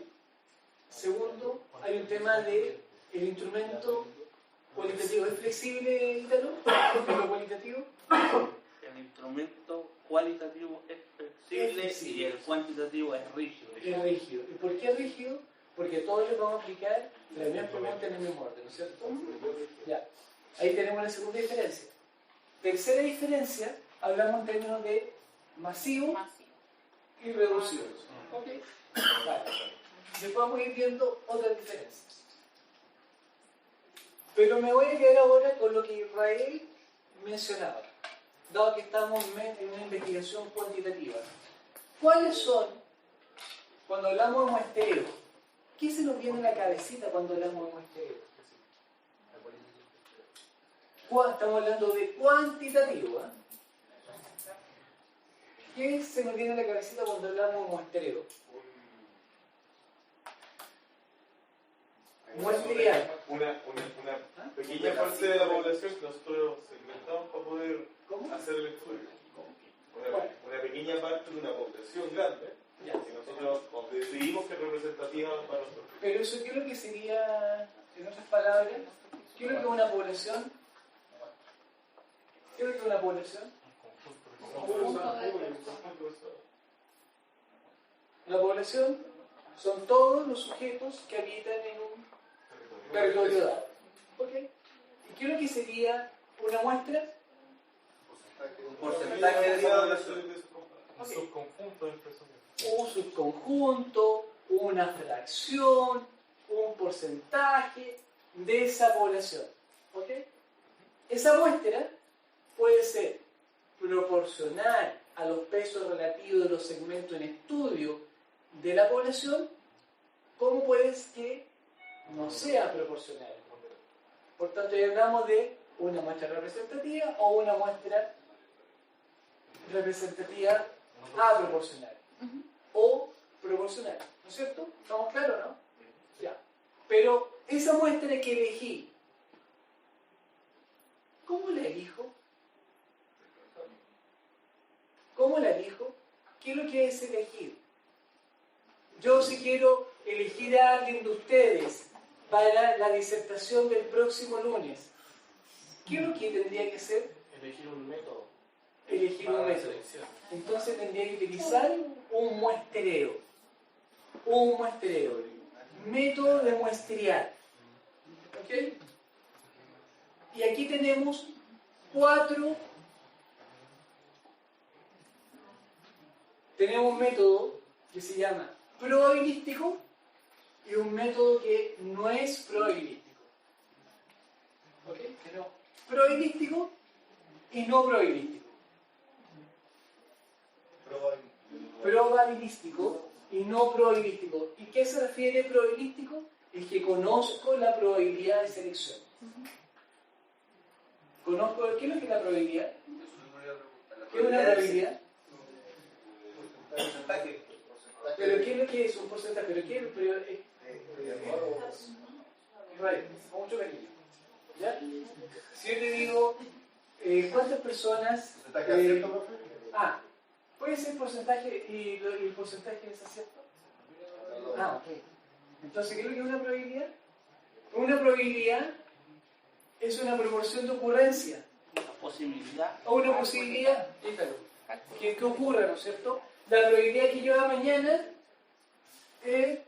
A: hay un tema de el instrumento cualitativo. ¿Es flexible, Ítalo? ¿Lo cualitativo?
K: El instrumento cualitativo es flexible y el cuantitativo es rígido.
A: Es rígido. ¿Y por qué rígido? Porque todos le vamos a aplicar la misma pregunta en el mismo orden, ¿no es cierto? Ya. Ahí tenemos la segunda diferencia. Tercera diferencia, hablamos en términos de masivo y reducido. ¿Ok? Vale. Después vamos a ir viendo otras diferencias. Pero me voy a quedar ahora con lo que Israel mencionaba, dado que estamos en una investigación cuantitativa. ¿Cuáles son, cuando hablamos de muestreo, qué se nos viene a la cabecita cuando hablamos de muestreo? Estamos hablando de cuantitativo. ¿Qué se nos viene a la cabecita cuando hablamos de muestreo? Muestrear.
B: Una pequeña parte de la población que nosotros segmentamos para poder hacer el estudio. Una pequeña parte de una población grande que nosotros decidimos que es representativa para nosotros.
A: Pero eso, ¿qué es lo que sería En otras palabras, ¿qué es lo que es una población? ¿Qué es lo que es una población? La población son todos los sujetos que habitan en un territorio dado. ¿Ok? ¿Y qué es lo que sería una muestra?
C: Un porcentaje de esa población.
I: Un subconjunto del presupuesto.
A: Un subconjunto, una fracción, un porcentaje de esa población. ¿Ok? Esa muestra puede ser proporcional a los pesos relativos de los segmentos en estudio de la población, como puede que no sea proporcional. Por tanto, ya hablamos de una muestra representativa o una muestra representativa aproporcional o proporcional, ¿no es cierto? ¿Estamos claros, no? Ya. Pero esa muestra que elegí, ¿cómo la elijo? ¿Cómo la elijo? ¿Qué es lo que es elegir? Yo si quiero elegir a alguien de ustedes para la disertación del próximo lunes, ¿qué es lo que tendría que hacer?
H: Elegir un método.
A: Elegir un método. Entonces tendría que utilizar un muestreo. Un muestreo. Método de muestrear. ¿Ok? Y aquí tenemos 4. Tenemos un método que se llama probabilístico y un método que no es probabilístico. ¿Ok? Que no. Probabilístico y no probabilístico. Probabilístico y no probabilístico. ¿Y qué se refiere probabilístico? Es que conozco la probabilidad de selección. Conozco, ¿qué es lo que es la probabilidad? ¿Qué es una probabilidad? ¿Pero qué es lo que es un porcentaje? ¿Pero qué es? Con mucho cariño. ¿Ya? Si yo te digo, ¿cuántas personas? ¿Puede ser porcentaje y el porcentaje es acierto? Ok. Entonces, ¿qué es lo que es una probabilidad? Una probabilidad es una proporción de ocurrencia.
K: Una posibilidad.
A: O una posibilidad que ocurra, ¿no es cierto? La probabilidad que yo haga mañana es,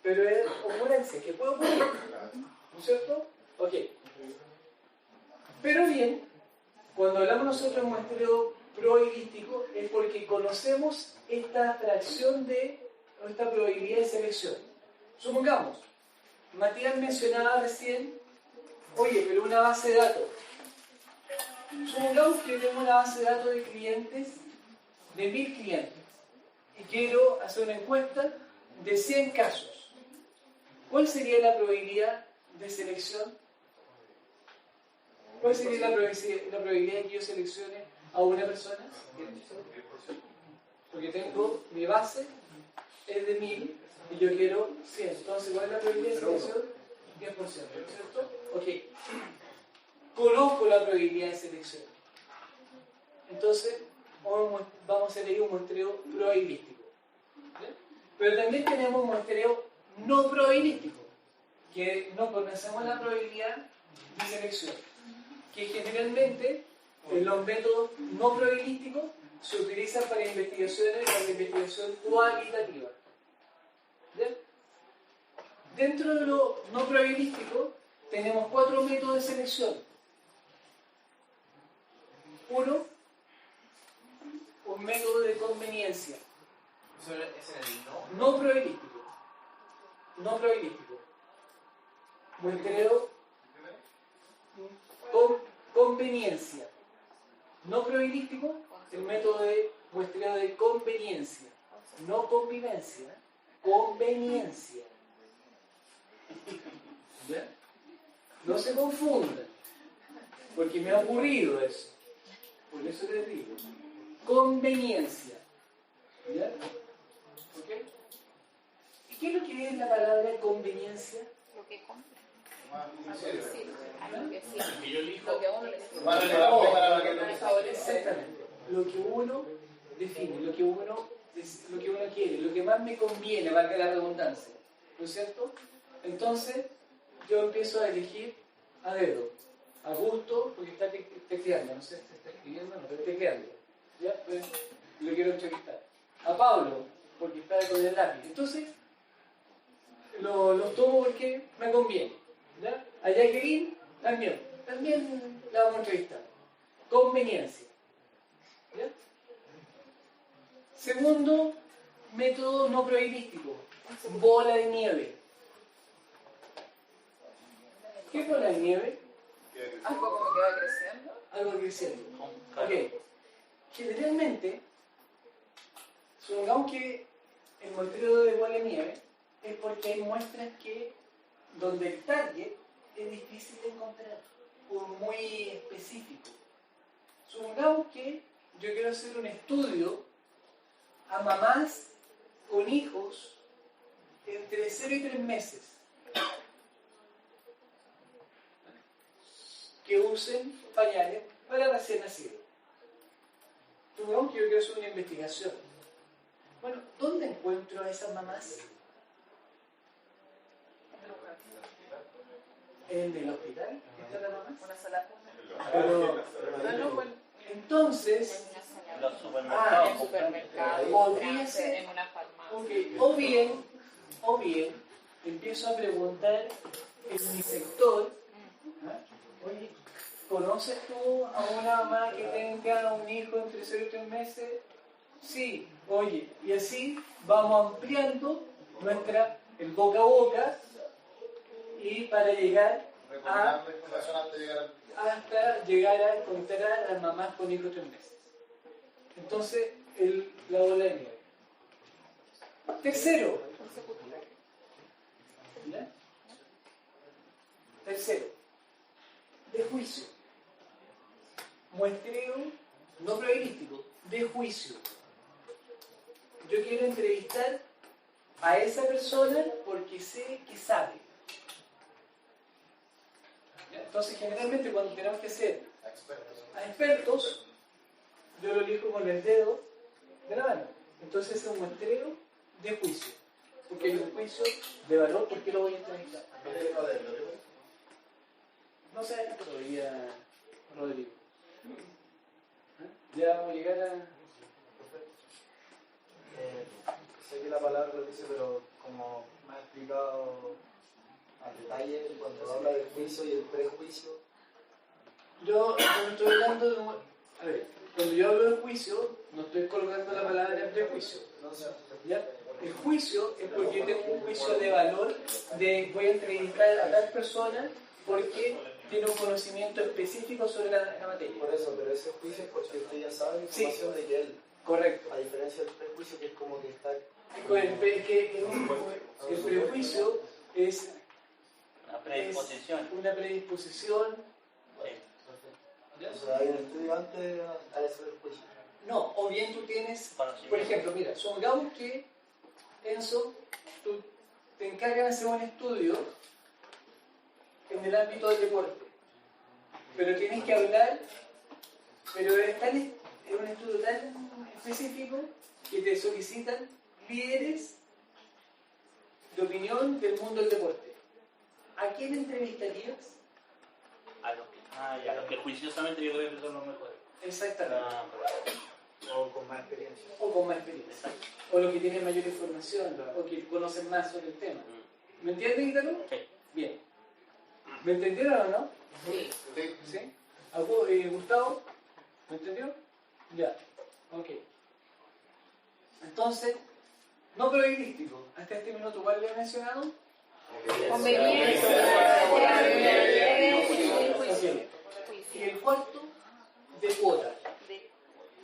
A: pero es ocurrencia, que puede ocurrir, ¿no es cierto? Ok. Pero bien, cuando hablamos nosotros de muestreo probabilístico es porque conocemos esta fracción de esta probabilidad de selección. Supongamos, Matías mencionaba recién, oye, pero una base de datos. Supongamos que tengo una base de datos de clientes, de 1000 clientes, y quiero hacer una encuesta de 100 casos. ¿Cuál sería la probabilidad de selección? ¿Cuál sería la probabilidad de que yo seleccione a una persona? 10%. Porque tengo mi base, es de 1000 y yo quiero 100. Entonces, ¿cuál es la probabilidad de selección? 10%, ¿no es cierto? Ok. Conozco la probabilidad de selección. Entonces, vamos a hacer ahí un muestreo probabilístico. ¿Sí? Pero también tenemos un muestreo no probabilístico, que no conocemos la probabilidad de selección, que generalmente en los métodos no probabilísticos se utilizan para investigaciones, para la investigación cualitativa. ¿Sí? Dentro de lo no probabilístico tenemos 4 métodos de selección. Uno, un método de conveniencia.
H: ¿Eso es en el no?
A: No probabilístico. No probabilístico. Muestreo con conveniencia. No probabilístico, el método de muestreo de conveniencia. No convivencia, conveniencia. ¿Ya? No se confundan, porque me ha ocurrido eso. Por eso les digo. Conveniencia. ¿Ya? ¿Ok? ¿Y qué es lo que es la palabra conveniencia?
D: Lo que compra.
A: ¿Ah?
D: Lo que sí.
H: Que yo elijo.
D: Lo que uno le favorece.
A: Exactamente. Lo que uno define, lo que uno quiere, lo que más me conviene, valga la redundancia. ¿No es cierto? Entonces, yo empiezo a elegir a dedo, a gusto, porque está tecleando, no sé si está escribiendo, no, pero está tecleando. ¿Ya? Pues, lo quiero entrevistar. A Pablo, porque está con el lápiz. Entonces, los tomo porque me conviene. ¿Ya? A Jacqueline, también la vamos a entrevistar. Conveniencia. ¿Ya? Segundo método no prohibístico, bola de nieve. ¿Qué es bola de nieve?
L: Algo como que va creciendo.
A: Algo creciendo. Ok. Generalmente, supongamos que el muestreo de bola de nieve es porque hay muestras que donde el target es difícil de encontrar o muy específico. Supongamos que yo quiero hacer un estudio a mamás con hijos entre 0 y 3 meses que usen pañales para recién nacidos. Supongamos que yo quiero hacer una investigación. Bueno, ¿dónde encuentro a esas mamás? ¿En el hospital? ¿Están las mamás?
L: Una sola.
A: Pero, entonces,
K: los supermercados,
L: en supermercados,
A: podría ser,
L: en una farmacia.
A: okay, o bien, empiezo a preguntar en mi sector, oye, ¿conoces tú a una mamá que tenga un hijo entre 0 y 3 meses? Sí, oye, y así vamos ampliando el boca a boca y para llegar hasta llegar a encontrar a las mamás con hijos de 3 meses. Entonces, la bola de nieve. Tercero. ¿Ya? Tercero. De juicio. Muestreo no probabilístico, de juicio. Yo quiero entrevistar a esa persona porque sé que sabe. ¿Ya? Entonces, generalmente cuando tenemos que hacer a expertos, yo lo elijo con el dedo de la mano. Entonces es un muestreo de juicio. Porque hay un juicio de valor, ¿por qué lo voy a entrevistar? No sé todavía, Rodrigo. Ya vamos a llegar a...
H: Sé que la palabra lo dice, pero como me ha explicado al detalle cuando habla del juicio y el prejuicio.
A: Yo no estoy hablando de... A ver, cuando yo hablo de juicio, no estoy colocando la palabra prejuicio. ¿Ya? El juicio es porque yo tengo un juicio de valor de voy a entrevistar a tal persona porque tiene un conocimiento específico sobre la materia.
H: Por eso, pero ese juicio es porque usted ya sabe la información de que él.
A: Correcto.
H: A diferencia del prejuicio que es como que está...
A: El prejuicio es
K: una predisposición.
A: Una predisposición.
H: O sea, hay un estudio antes de hacer el juicio.
A: No, o bien tú tienes, por ejemplo, mira, supongamos que, Enzo, tú te encargan de hacer un estudio en el ámbito del deporte, pero tienes que hablar, pero es un estudio tan específico que te solicitan líderes de opinión del mundo del deporte. ¿A quién entrevistarías?
K: A los que juiciosamente yo creo que son los mejores.
A: Exactamente.
H: O con más experiencia.
A: O con más experiencia. O los que tienen mayor información, o que conocen más sobre el tema. ¿Me entiendes, Ítalo?
K: Sí.
A: Bien. ¿Me entendieron o no?
L: Sí.
A: ¿Sí? ¿Gustavo? ¿Me entendió? Ya. Ok. Entonces, no probabilístico. Hasta este minuto, ¿cuál le he mencionado?
L: Conveniencia.
A: Okay. Y el cuarto, de cuota.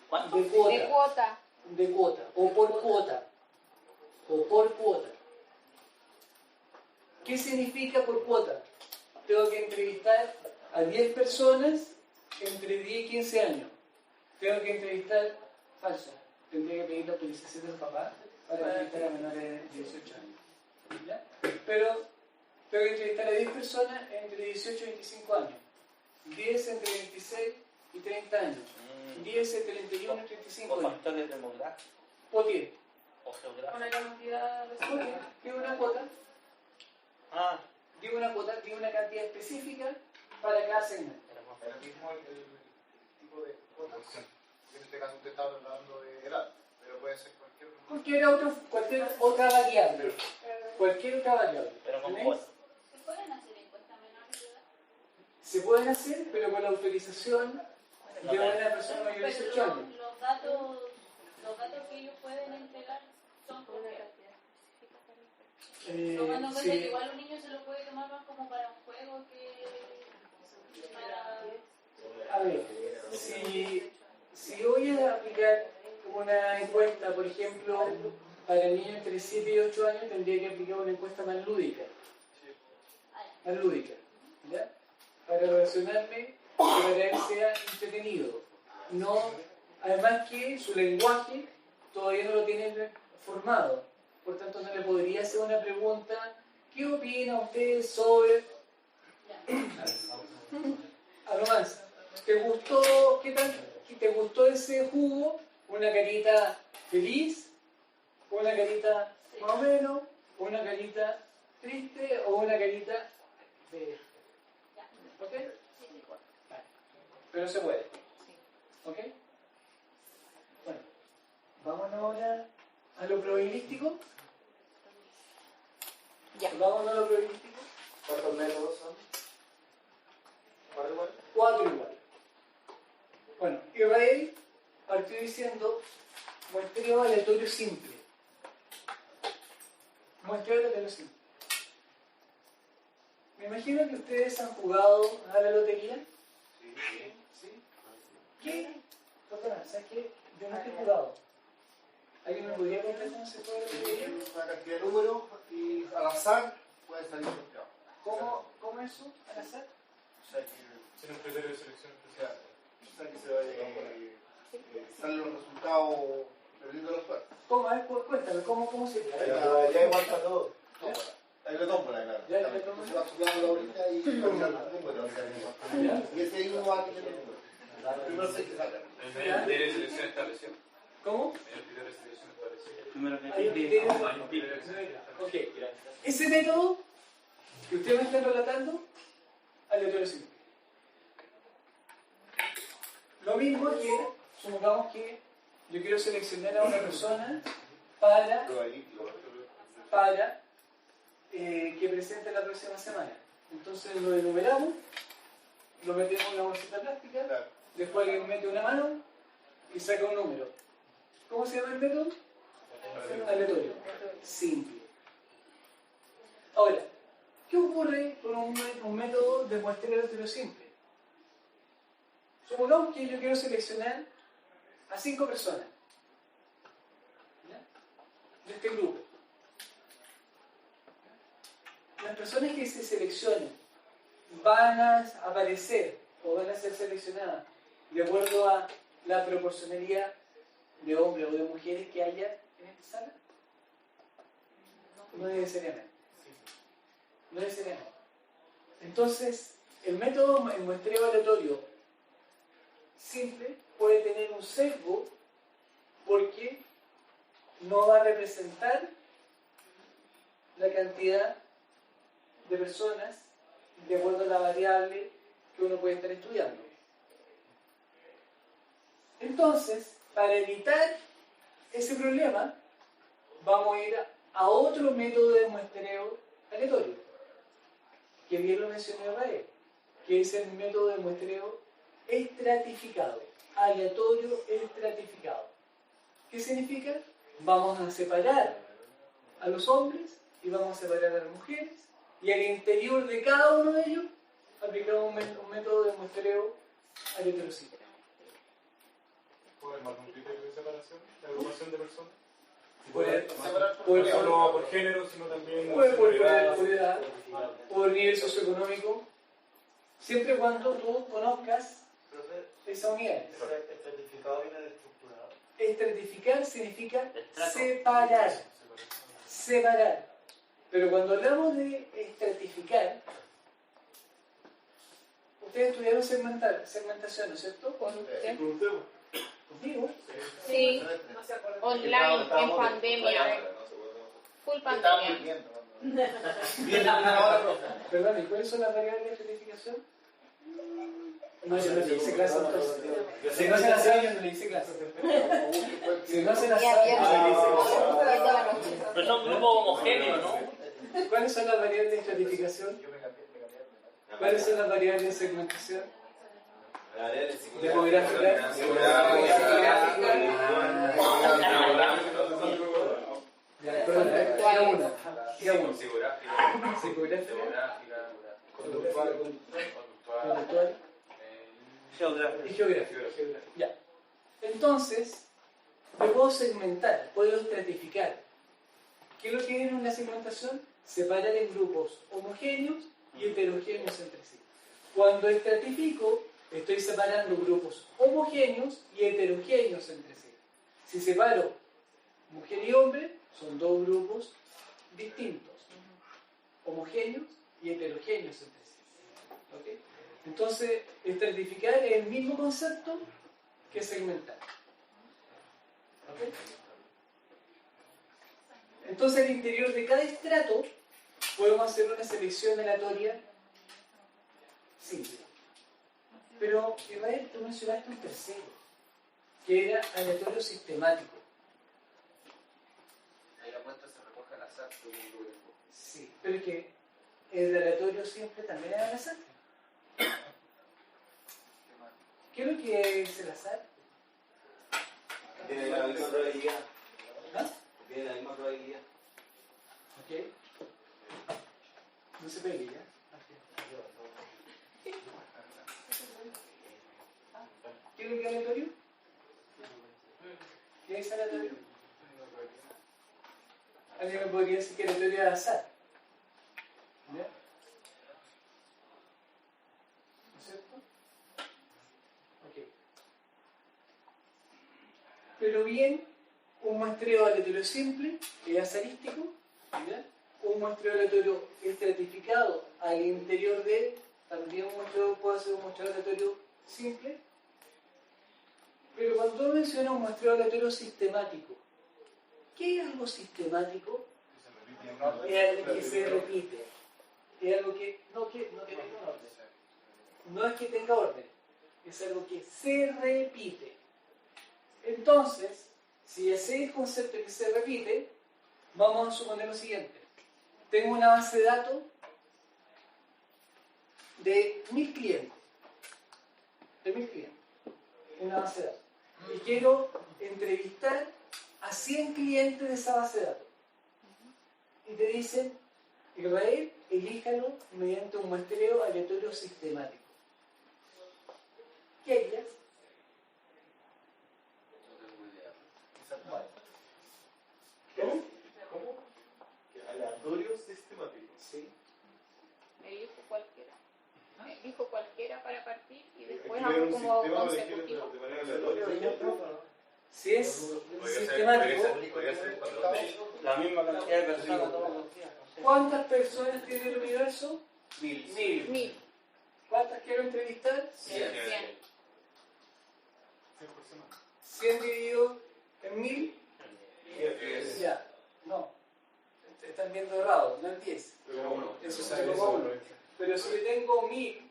K: ¿Cuánto?
A: De cuota.
L: De cuota.
A: De cuota. O por cuota. O por cuota. ¿Qué significa por cuota? Tengo que entrevistar a 10 personas entre 10 y 15 años. Tengo que entrevistar, falso, tendría que pedir la autorización del papá para entrevistar a menores de 18 años. ¿Ya? Pero tengo que entrevistar a 10 personas entre 18 y 25 años. 10 entre 26 y 30 años. 10 entre 31 y 35
K: O
A: años.
K: factores demográficos.
A: ¿Por qué?
K: O geográficos.
J: Una cantidad de
A: ¿Por qué? ¿Qué es una cuota? Digo una cuota, digo una cantidad específica para cada segmento.
G: Ahora mismo el tipo de cuotas, en este caso usted estaba hablando de edad, pero puede ser
A: Cualquier otra variable. Cualquier otra variable.
F: Pero con
A: ¿Tenéis?
F: cuotas.
J: ¿Se pueden hacer encuestas menores de edad?
A: Se pueden hacer, pero con la autorización de una persona mayor de 18 años.
J: Pero los datos que ellos pueden entregar son propios. Tomando en cuenta que igual un niño se lo puede tomar más como para un juego que para...
A: A ver, si voy a aplicar una encuesta, por ejemplo, para niños entre 7 y 8 años, tendría que aplicar una encuesta más lúdica. Más lúdica, ¿ya? Para relacionarme y para que sea entretenido. No, además que su lenguaje todavía no lo tiene formado. Por tanto, no le podría hacer una pregunta: ¿qué opina usted sobre...? Algo más. ¿Te gustó, te gustó ese jugo? ¿Una carita feliz? ¿Una carita más o menos? ¿Una carita triste? ¿O una carita de...? ¿Ok? Pero se puede. ¿Ok? Bueno, vámonos ahora a lo probabilístico.
L: Ya.
A: Vámonos a lo probabilístico.
H: ¿Cuántos métodos son? ¿Cuál igual?
A: 4 igual. Bueno, Israel partió diciendo muestreo aleatorio simple. Muestreo aleatorio simple. Me imagino que ustedes han jugado a la lotería. ¿Sí? ¿Qué? Doctora, ¿sabes qué? Yo no he jugado. ¿Alguien me podría contar cómo se juega la lotería?
G: una cantidad de números y al azar puede salir sorteado.
A: ¿Cómo es eso? ¿Al azar?
G: O sea que,
I: Sin un criterio de selección especial.
G: salen los resultados dependiendo de los juegos.
A: ¿Cómo? A ver, cuéntame, ¿cómo se juega?
H: La probabilidad igual para todos.
G: Hay una tómbola, claro.
A: Ya, la tómbola.
G: Se va subiendo la bolita y y ese mismo va a tener el número. Primero se saca.
M: El criterio de selección establecido.
A: ¿Cómo?
M: El criterio de selección establecido.
K: Primero que
A: Hay un criterio. Ok. Ese método que ustedes me están relatando, aleatorio simple. Lo mismo que, supongamos que yo quiero seleccionar a una persona para que presente la próxima semana. Entonces lo enumeramos, lo metemos en una bolsita plástica, después alguien mete una mano y saca un número. ¿Cómo se llama el método? Aleatorio. Simple. Ahora, ¿qué ocurre con un método de muestreo aleatorio simple? Supongamos que yo quiero seleccionar a 5 personas, ¿ya?, de este grupo. Las personas que se seleccionen van a aparecer o van a ser seleccionadas de acuerdo a la proporcionalidad de hombres o de mujeres que haya en esta sala. No necesariamente. No necesariamente. Entonces, el método en muestreo aleatorio simple puede tener un sesgo porque no va a representar la cantidad de personas de acuerdo a la variable que uno puede estar estudiando. Entonces, para evitar ese problema, vamos a ir a otro método de muestreo aleatorio, que bien lo mencionó Rael, que es el método de muestreo estratificado, aleatorio estratificado. ¿Qué significa? Vamos a separar a los hombres y vamos a separar a las mujeres, y al interior de cada uno de ellos aplicamos un método de muestreo aleatorio simple.
I: ¿Puede haber más de un criterio de separación, de agrupación de personas?
A: Puede
I: No solo por género, sino también
A: por nivel socioeconómico, siempre y cuando tú conozcas esa unidad.
H: Estratificado viene de estructurado.
A: Estratificar significa separar. Separar. Pero cuando hablamos de estratificar, ustedes estudiaron segmentación, ¿no es cierto? ¿Contigo?
L: Sí, online, en pandemia. Full pandemia.
A: Perdón, ¿y cuáles son las variables de estratificación? No, yo no le hice clase entonces. Si no se la sabe, yo no le hice clase. Si no se la sabe, yo no le hice clase.
K: Pero son grupos homogéneos, ¿no?
A: ¿Cuáles son las variables de estratificación? ¿Cuáles son las variables de segmentación? Demográfica. Ya, perdón, diga una. Psicográfica. Conductual. Y geográfica. Ya. Entonces, yo puedo segmentar, puedo estratificar. ¿Qué es lo que es una segmentación? Separar en grupos homogéneos y heterogéneos entre sí. Cuando estratifico, estoy separando grupos homogéneos y heterogéneos entre sí. Si separo mujer y hombre, son dos grupos distintos, homogéneos y heterogéneos entre sí. ¿Okay? Entonces, estratificar es el mismo concepto que segmentar. ¿Okay? Entonces, al interior de cada estrato, podemos hacer una selección aleatoria simple. Pero, Israel, tú mencionaste un tercero, que era aleatorio sistemático.
C: Ahí la muestra se recoge al azar según el grupo.
A: Sí, pero es que el aleatorio siempre también es al azar. ¿Qué es lo que es el azar?
F: Tiene la misma probabilidad.
A: ¿Ah?
F: Tiene la misma probabilidad.
A: ¿Ok? No se pegue, ¿ya? ¿Qué es lo que es aleatorio? ¿Qué es aleatorio? Alguien me podría decir que aleatorio es azar. ¿Ya? ¿No es cierto? Ok. Pero bien, un muestreo aleatorio simple, que es azarístico, ¿ya? Un muestreo aleatorio estratificado al interior de, también un muestreo puede ser un muestreo aleatorio simple. Pero cuando uno menciona un muestreo aleatorio sistemático, ¿qué es algo sistemático? Es algo que se repite. Es algo que no tenga orden. No es que tenga orden, es algo que se repite. Entonces, si ese es el concepto que se repite, vamos a suponer lo siguiente. Tengo una base de datos de 1000 clientes. De 1000 clientes. Una base de datos. Y quiero entrevistar a 100 clientes de esa base de datos. Y te dicen, Israel, elíjalo mediante un muestreo aleatorio sistemático. ¿Qué harías? ¿Cómo?
B: ¿Cómo? Aleatorio sistemático.
A: Sí.
L: Elijo cualquiera. Elijo cualquiera para partir y después
B: Hay que ver
L: hago
B: un
L: como
B: sistema
L: consecutivo.
B: de manera aleatoria.
A: Si es sistemático,
M: Podría ser
K: La misma cantidad de personas.
A: ¿cuántas personas tiene el universo?
K: 1000.
A: 1000. ¿Cuántas quiero entrevistar?
L: 100.
A: 100 dividido en 1000.
B: 10.
A: Ya, no. Están viendo errado, no en 10. Eso se lo pongo 1. Pero si yo tengo 1000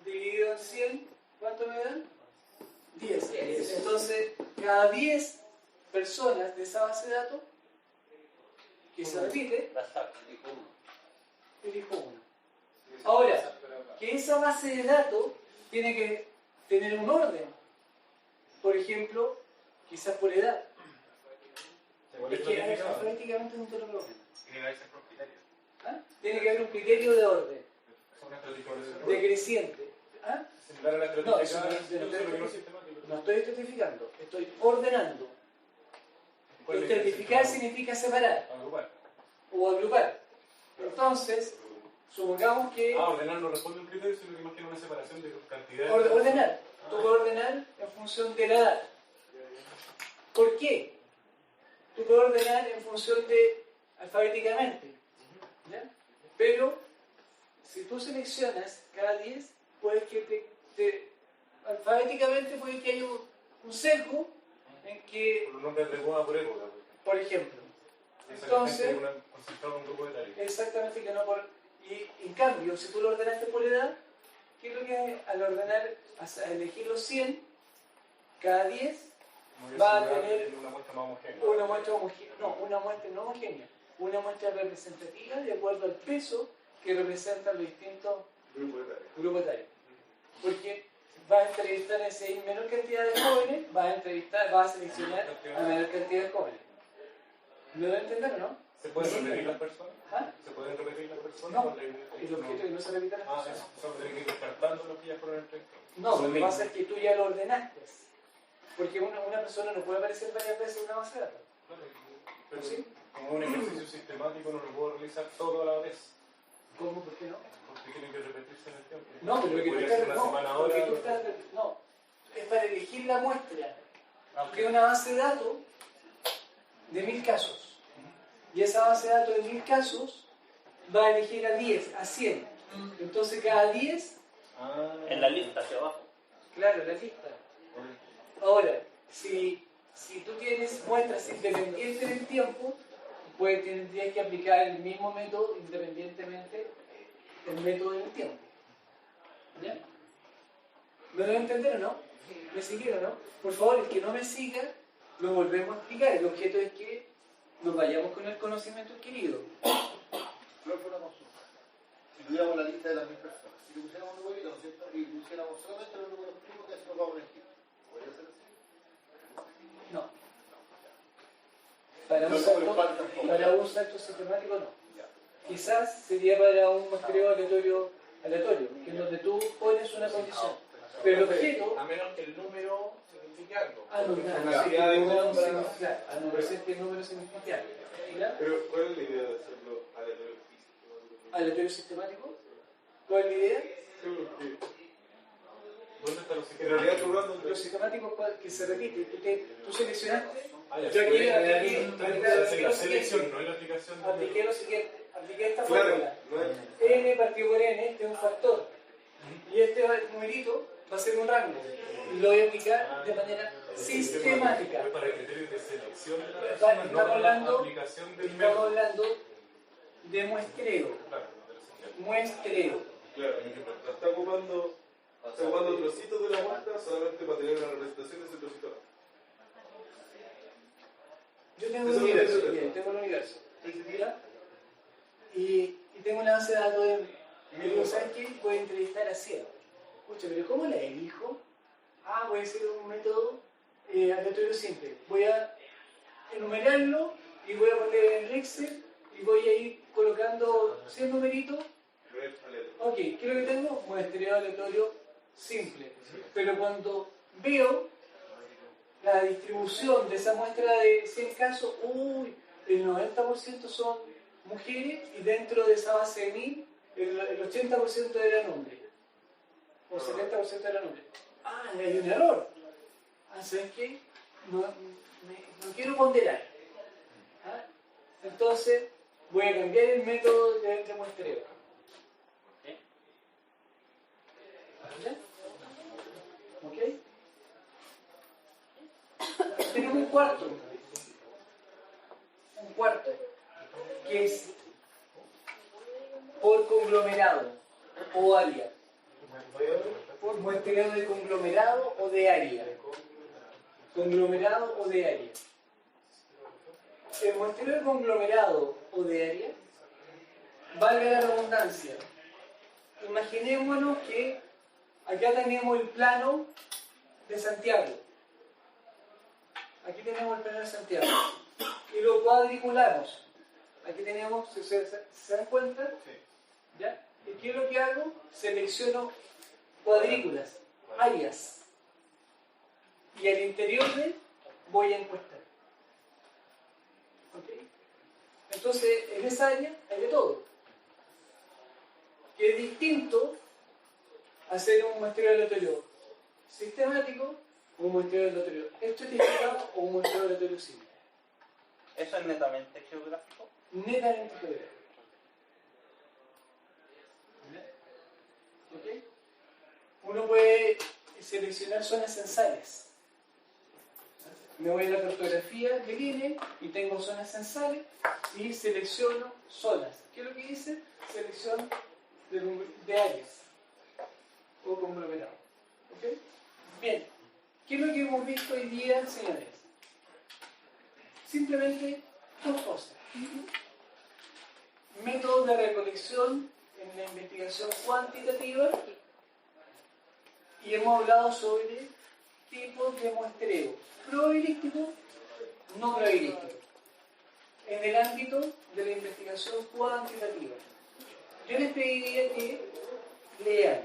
A: dividido en 100, ¿cuánto me dan? 10. Entonces, cada 10 personas de esa base de datos que se repite, elijo uno. Ahora, que esa base de datos tiene que tener un orden. Por ejemplo, quizás por edad. Es que alfabéticamente no te lo pregunto.
M: Tiene que ser por criterios.
A: ¿Ah? Tiene que haber un criterio de orden,
M: Son estratificaciones.
A: decreciente. ¿Ah?
M: Similar a la
A: No,
M: estratificación,
A: no estoy estratificando, estoy ordenando. Estratificar significa separar
M: Agrupar.
A: o agrupar. Entonces, supongamos que
I: Ordenar no responde a un criterio, sino que imagina una separación de cantidades.
A: ordenar. Tú puedes ordenar en función de la edad. ¿Por qué? Tú puedes ordenar en función de alfabéticamente. ¿Ya? Pero, si tú seleccionas cada 10, puede que alfabéticamente puede que haya un sesgo en que,
I: Por un orden de moda por época.
A: por ejemplo, Entonces,
I: concentrado en un grupo de tareas.
A: exactamente, que no por... Y en cambio, si tú lo ordenaste por edad, ¿qué es lo que al ordenar, a elegir los 100, cada 10 va a tener
I: una muestra más homogénea?
A: una muestra homogénea, no, una muestra no homogénea, una muestra representativa de acuerdo al peso que representan los distintos grupos de tareas. Porque va a entrevistar en menor cantidad de jóvenes, va a seleccionar a menor cantidad de jóvenes. ¿Me lo entender o no?
I: ¿Se pueden repetir las personas?
A: ¿Ah?
I: ¿Se pueden repetir las personas?
A: No, el objeto es que no se repitan las personas.
I: Solo tienen que ir descartando los que ya fueron entrevistados.
A: No, lo que pasa es que tú ya lo ordenaste. Porque una persona no puede aparecer varias veces en una base de datos.
I: Pero sí, como un ejercicio sistemático no lo puedo realizar todo a la vez.
A: ¿Cómo? ¿Por qué no?
I: Porque tienen que repetirse en el tiempo.
A: No, pero lo que tú
I: Podría ser
A: estás,
I: una semana ahora.
A: no, es para elegir la muestra. Que es una base de datos de 1000 casos. Y esa base de datos de 1000 casos va a elegir a 10, a 100. Entonces cada 10...
K: En la lista hacia abajo.
A: Claro, la lista. Ahora, si tú tienes muestras independientes del tiempo, pues tendrías que aplicar el mismo método independientemente del método del tiempo. ¿Ya? ¿Me lo voy a entender o no? ¿Me siguieron o no? Por favor, el que no me siga, lo volvemos a explicar. El objeto es que nos vayamos con el conocimiento adquirido.
G: Profe, una consulta. Si tuviéramos la lista de las 1000 personas, si le pusiéramos un numerito, ¿no es cierto? Y pusiéramos solamente los números primos que se nos vamos a elegir, ¿podría ser así?
A: No. Para un salto sistemático no. Quizás sería para un muestreo aleatorio, que es donde tú pones una condición. Pero el objeto...
N: A menos que el número signifique algo.
A: A no ser que el número signifique algo.
B: Pero, ¿cuál es la idea de hacerlo aleatorio físico?
A: ¿Aleatorio sistemático? ¿Cuál es la idea?
I: ¿Dónde está lo
B: sistemático? En realidad,
A: lo sistemático que se repite. Tú seleccionaste.
I: Yo aquí la selección, no es la aplicación.
A: Apliqué lo siguiente. Apliqué esta fórmula. N partido por N, este es un factor. Y este numerito va a ser un rango. Y lo voy a aplicar de manera sistemática.
I: Para criterios de selección de la
A: persona,
I: no
A: estamos hablando de muestreo. Muestreo.
B: Claro, está ocupando trocitos de la muestra solamente para tener una representación de ese trocito.
A: Yo tengo un universo, bien, tengo un universo. Y tengo una base de datos de... Digo, ¿sabes qué? Voy a entrevistar a 100. Escucha, pero ¿cómo la elijo? Voy a hacer un método aleatorio simple. Voy a enumerarlo y voy a poner en el Excel y voy a ir colocando 100 numeritos. Ok, ¿qué es lo que tengo? Muestreo aleatorio simple. Pero cuando veo la distribución de esa muestra de 100 casos, el 90% son mujeres y dentro de esa base de 1000, el 80% eran hombres. O 70% eran hombres. Hay un error. ¿Sabes qué? No quiero ponderar. Entonces, voy a cambiar el método de muestreo. ¿Ya? ¿Ok? Tenemos un cuarto, que es por conglomerado o área. Por muestreo de conglomerado o de área. Conglomerado o de área. El muestreo de conglomerado o de área, valga la redundancia. Imaginémonos que acá tenemos el plano de Santiago. Aquí tenemos el plano de Santiago. Y lo cuadriculamos. Aquí tenemos, ¿se dan cuenta? ¿Ya? ¿Y qué es lo que hago? Selecciono cuadrículas, áreas. Y al interior de voy a encuestar. ¿Ok? Entonces, en esa área hay de todo. Que es distinto a hacer un muestreo aleatorio sistemático o un muestreo aleatorio estratificado o un muestreo aleatorio simple.
K: ¿Eso es netamente geográfico?
A: Netamente geográfico. ¿Ok? Uno puede seleccionar zonas censales. Me voy a la cartografía del INE y tengo zonas censales y selecciono zonas. ¿Qué es lo que dice? Selección de áreas o conglomerados. ¿Ok? Bien. ¿Qué es lo que hemos visto hoy día, señores? Simplemente dos cosas. Métodos de recolección en la investigación cuantitativa y hemos hablado sobre tipos de muestreo probabilístico, no probabilístico, en el ámbito de la investigación cuantitativa. Yo les pediría que lean.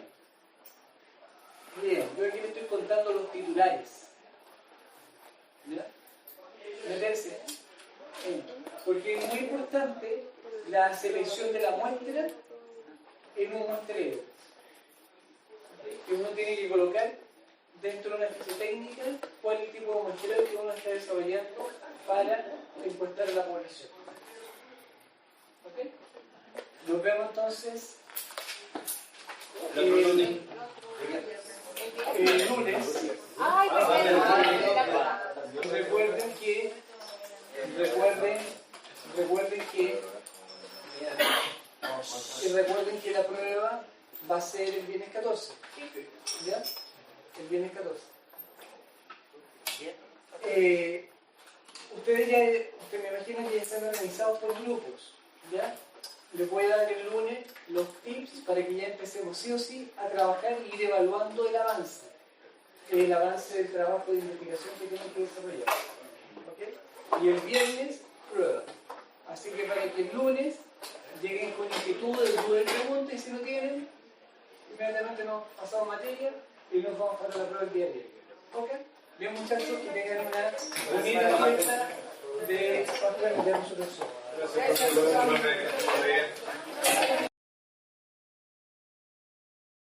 A: Yo aquí les estoy contando los titulares. ¿Ya? Meterse. Porque es muy importante la selección de la muestra en un muestreo. Que uno tiene que colocar dentro de una ficha técnica cuál es el tipo de muestreo que uno está desarrollando para encuestar a la población. ¿Ok? Nos vemos entonces el lunes. Recuerden que la prueba va a ser el viernes 14. ¿Ya? El viernes 14. Ustedes me imaginan que ya están organizados por grupos. ¿Ya? Les voy a dar el lunes los tips para que ya empecemos sí o sí a trabajar y ir evaluando el avance del trabajo de investigación que tienen que desarrollar. ¿Ok? Y el viernes, prueba. Así que para que el lunes lleguen con inquietudes, dudas y preguntas, y si no tienen, inmediatamente nos pasamos materia y nos vamos para la prueba el día viernes. ¿Ok? Bien, muchachos, que tengan una bonita fiesta de nosotros.
B: Gracias.